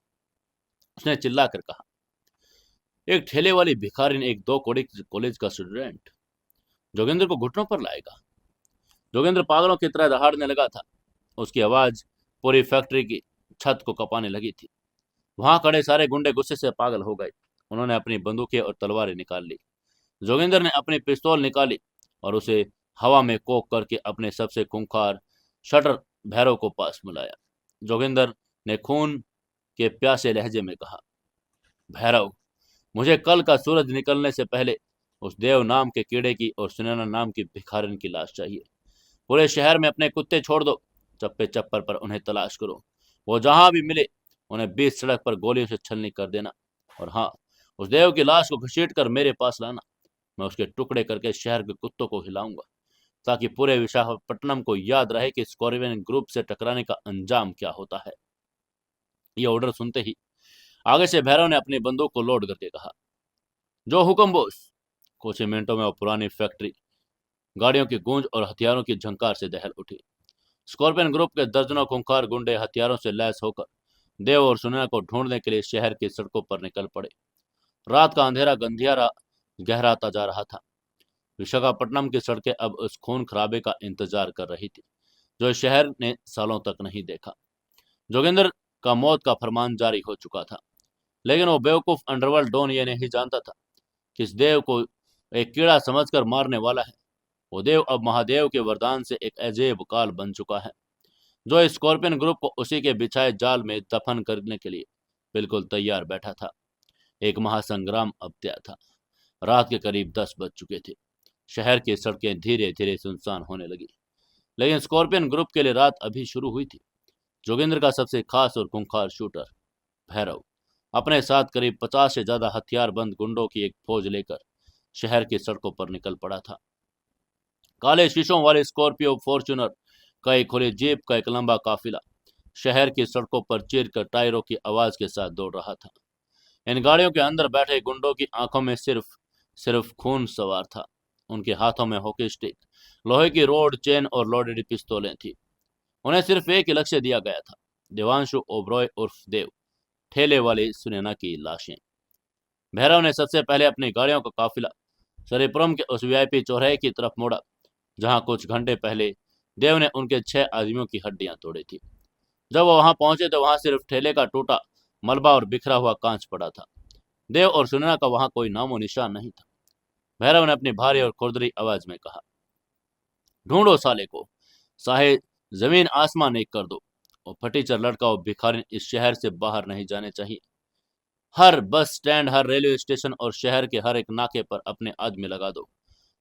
उसने चिल्लाकर कहा, एक ठेले वाली भिखारी ने एक 2 कॉलेज का स्टूडेंट जोगिंदर को घुटनों पर लाएगा? जोगिंदर पागलों की तरह दहाड़ने लगा था। उसकी आवाज पूरी फैक्ट्री की छत को कपाने लगी थी। वहां खड़े सारे गुंडे गुस्से से पागल हो गए। उन्होंने अपनी बंदूकें और तलवारें निकाल ली। जोगिंदर ने अपनी पिस्तौल निकाली और उसे हवा में कोक करके अपने सबसे खूंखार शटर भैरव को पास बुलाया। जोगिंदर ने खून के प्यासे लहजे में कहा, भैरव, मुझे कल का सूरज निकलने से पहले उस देव नाम के कीड़े की और सुनैना नाम की भिखारिन की लाश चाहिए। पूरे शहर में अपने कुत्ते छोड़ दो, चप्पे चप्पर पर उन्हें तलाश करो। वो जहां भी मिले उन्हें बीच सड़क पर गोलियों से छलनी कर देना। और हाँ, उस देव की लाश को घसीट कर मेरे पास लाना। मैं उसके टुकड़े करके शहर के कुत्तों को हिलाऊंगा ताकि पूरे विशाखापट्टनम को याद रहे कि स्कॉर्पियन ग्रुप से टकराने का अंजाम क्या होता है। ये ऑर्डर सुनते ही आगे से भैरव ने अपनी बंदूक को लोड करके कहा, जो हुक्म बोस। कुछ ही मिनटों में वो पुरानी फैक्ट्री गाड़ियों की गूंज और हथियारों की झंकार से दहल उठी। स्कॉर्पियन ग्रुप के दर्जनों खूंखार गुंडे हथियारों से लैस होकर देव और सुनैना को ढूंढने के लिए शहर की सड़कों पर निकल पड़े। रात का अंधेरा गंधियारा गहराता जा रहा था। विशाखापट्टनम की सड़कें अब उस खून खराबे का इंतजार कर रही थी जो शहर ने सालों तक नहीं देखा। जोगिंदर का मौत का फरमान जारी हो चुका था, लेकिन वो बेवकूफ अंडरवर्ल्ड डॉन ये नहीं जानता था कि इस देव को एक कीड़ा समझकर मारने वाला है। वो देव अब महादेव के वरदान से एक अजैब काल बन चुका है जो स्कॉर्पियन ग्रुप को उसी के बिछाए जाल में दफन करने के लिए बिल्कुल तैयार बैठा था। एक महासंग्राम अब तय था। रात के करीब 10 बज चुके थे। शहर की सड़कें धीरे धीरे सुनसान होने लगी, लेकिन स्कॉर्पियन ग्रुप के लिए रात अभी शुरू हुई थी। जोगिंदर का सबसे खास और खूंखार शूटर भैरव अपने साथ करीब 50 से ज्यादा हथियारबंद गुंडों की एक फौज लेकर शहर की सड़कों पर निकल पड़ा था। काले शीशों वाले स्कॉर्पियो फॉर्च्यूनर का एक खुली जीप का एक लंबा काफिला शहर की सड़कों पर चीरकर टायरों की आवाज के साथ दौड़ रहा था। इन गाड़ियों के अंदर बैठे गुंडों की आंखों में सिर्फ सिर्फ खून सवार था। उनके हाथों में हॉकी स्टिक, लोहे की रोड, चेन और लोडेड पिस्तौलें थी। उन्हें सिर्फ एक ही लक्ष्य दिया गया था, देवांशु ओबरॉय उर्फ देव, ठेले वाली सुनैना की लाशें। भैरव ने सबसे पहले अपनी गाड़ियों का काफिला सरीपुरम के उस वीआईपी चौराहे की तरफ मोड़ा जहां कुछ घंटे पहले देव ने उनके 6 आदमियों की हड्डियां तोड़ी थी। जब वो वहां पहुंचे तो वहां सिर्फ ठेले का टूटा मलबा और बिखरा हुआ कांच पड़ा था। देव और सुनैना का वहां कोई नामो निशान नहीं था। भैरव ने अपनी भारी और खुरदरी आवाज में कहा, ढूंढो साले को, साहे जमीन आसमान एक कर दो, और फटीचर लड़का और भिखारी इस शहर से बाहर नहीं जाने चाहिए। हर बस स्टैंड, हर रेलवे स्टेशन और शहर के हर एक नाके पर अपने आदमी लगा दो।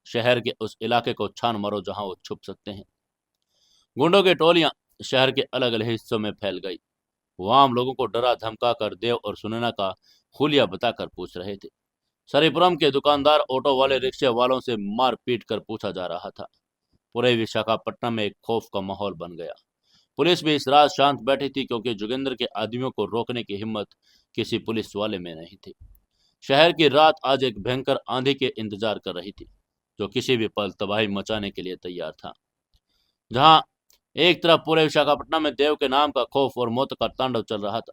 शहर के उस इलाके को छान मारो जहां वो छुप सकते हैं। गुंडों की टोलियां शहर के अलग अलग हिस्सों में फैल गई। वो आम लोगों को डरा धमका कर देव और सुनैना का हुलिया बताकर पूछ रहे थे। सरीपुरम के दुकानदार, ऑटो वाले, रिक्शे वालों से मार पीट कर पूछा जा रहा था। पूरे विशाखापट्टनम में एक खौफ का माहौल बन गया। पुलिस भी इस रात शांत बैठी थी क्योंकि जोगिंदर के आदमियों को रोकने की हिम्मत किसी पुलिस वाले में नहीं थी। शहर की रात आज एक भयंकर आंधी के इंतजार कर रही थी जो किसी भी पल तबाही मचाने के लिए तैयार था। जहां एक तरफ पूरे विशाखापट्टनम में देव के नाम का खौफ और मौत का तांडव चल रहा था,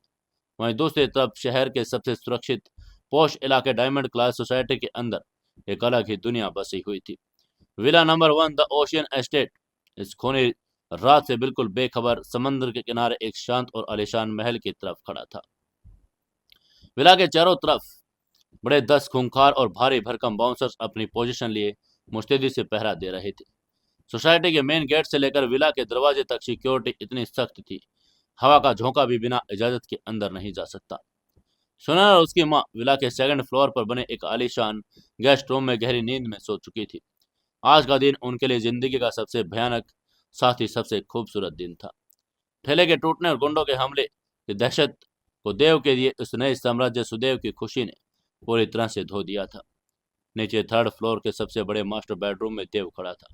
वहीं दूसरी तरफ शहर के सबसे सुरक्षित पोश इलाके डायमंड क्लास सोसाइटी के अंदर एक अलग ही दुनिया बसी हुई थी। Villa number 1 the ocean estate इस खूनी रात से बिल्कुल बेखबर समंदर के किनारे एक शांत और आलीशान महल की तरफ खड़ा था। विला के चारों तरफ बड़े 10 खूंखार और भारी भरकम बाउंसर्स अपनी पोजीशन लिए मुस्तैदी से पहरा दे रहे थे। सोसाइटी के मेन गेट से लेकर विला के दरवाजे तक सिक्योरिटी इतनी सख्त थी, हवा का झोंका भी बिना इजाजत के अंदर नहीं जा सकता। सुनैना और उसकी माँ विला के सेकंड फ्लोर पर बने एक आलीशान गेस्ट रूम में गहरी नींद में सो चुकी थी। आज का दिन उनके लिए जिंदगी का सबसे भयानक साथ ही सबसे खूबसूरत दिन था। ठेले के टूटने और गुंडों के हमले की दहशत को देव के लिए उस नए साम्राज्य सुदेव की खुशी ने पूरी तरह से धो दिया था। नीचे 3rd फ्लोर के सबसे बड़े मास्टर बेडरूम में देव खड़ा था।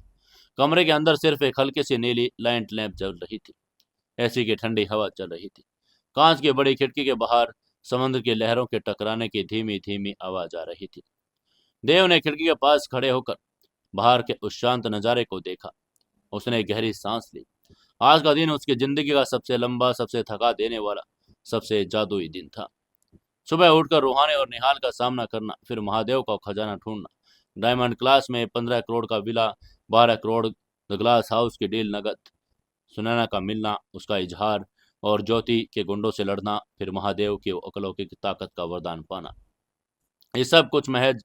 कमरे के अंदर सिर्फ एक हल्की सी नीली लाइट लैंप जल रही थी। एसी की ठंडी हवा चल रही थी। कांच की बड़ी खिड़की के बाहर समुद्र की लहरों के टकराने की धीमी धीमी आवाज आ रही थी। देव ने खिड़की के पास खड़े होकर बाहर के उस शांत नजारे को देखा। उसने गहरी सांस ली। आज का दिन उसकी जिंदगी का सबसे लंबा, सबसे थका देने वाला, सबसे जादुई दिन था। सुबह उठकर रूहानी और निहाल का सामना करना, फिर महादेव का खजाना ढूंढना, डायमंड क्लास में 15 करोड़ का villa, 12 crore the glass house की डील, नगद, सुनैना का मिलना, उसका इजहार और ज्योति के गुंडों से लड़ना, फिर महादेव की अलौकिक ताकत का वरदान पाना। ये सब कुछ महज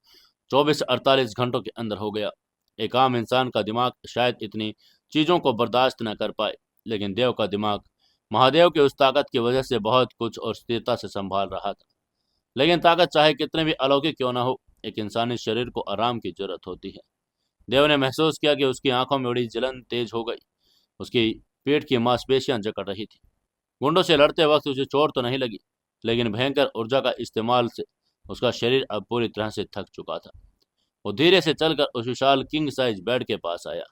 24 से 48 घंटों के अंदर हो गया। एक आम इंसान का दिमाग शायद इतनी चीजों को बर्दाश्त न कर पाए, लेकिन देव का दिमाग महादेव की उस ताकत की वजह से बहुत कुछ और स्थिरता से संभाल रहा था। लेकिन ताकत चाहे कितने भी अलौकिक क्यों न हो, एक इंसानी शरीर को आराम की जरूरत होती है। देव ने महसूस किया कि उसकी आंखों में बड़ी जलन तेज हो गई। उसकी पेट की मांसपेशियां जकड़ रही थी। गुंडों से लड़ते वक्त उसे चोट तो नहीं लगी, लेकिन भयंकर ऊर्जा का इस्तेमाल से उसका शरीर अब पूरी तरह से थक चुका था। वो धीरे से चलकर उस विशाल किंग साइज बेड के पास आया।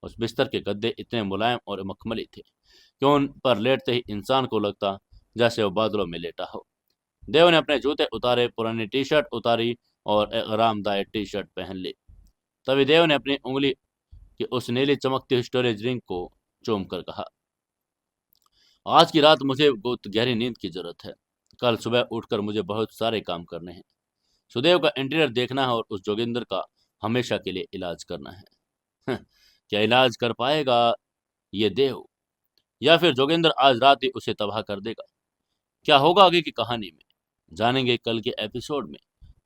उस बिस्तर के गद्दे इतने मुलायम और मखमली थे कि उन पर लेटते ही इंसान को लगता जैसे वो बादलों में लेटा हो। देव ने अपने जूते उतारे, पुरानी टी शर्ट उतारी और एक आरामदायक टी शर्ट पहन ली। तभी देव ने अपनी उंगली की उस नीली चमकती स्टोरेज रिंग को चूम कर कहा, आज की रात मुझे बहुत गहरी नींद की जरूरत है। कल सुबह उठकर मुझे बहुत सारे काम करने हैं। सुदेव का इंटीरियर देखना है और उस जोगिंदर का हमेशा के लिए इलाज करना है। क्या इलाज कर पाएगा ये देव, या फिर जोगिंदर आज रात ही उसे तबाह कर देगा? क्या होगा आगे की कहानी में, जानेंगे कल के एपिसोड में।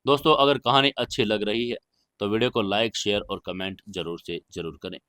दोस्तों, अगर कहानी अच्छी लग रही है तो वीडियो को लाइक, शेयर और कमेंट जरूर से जरूर करें।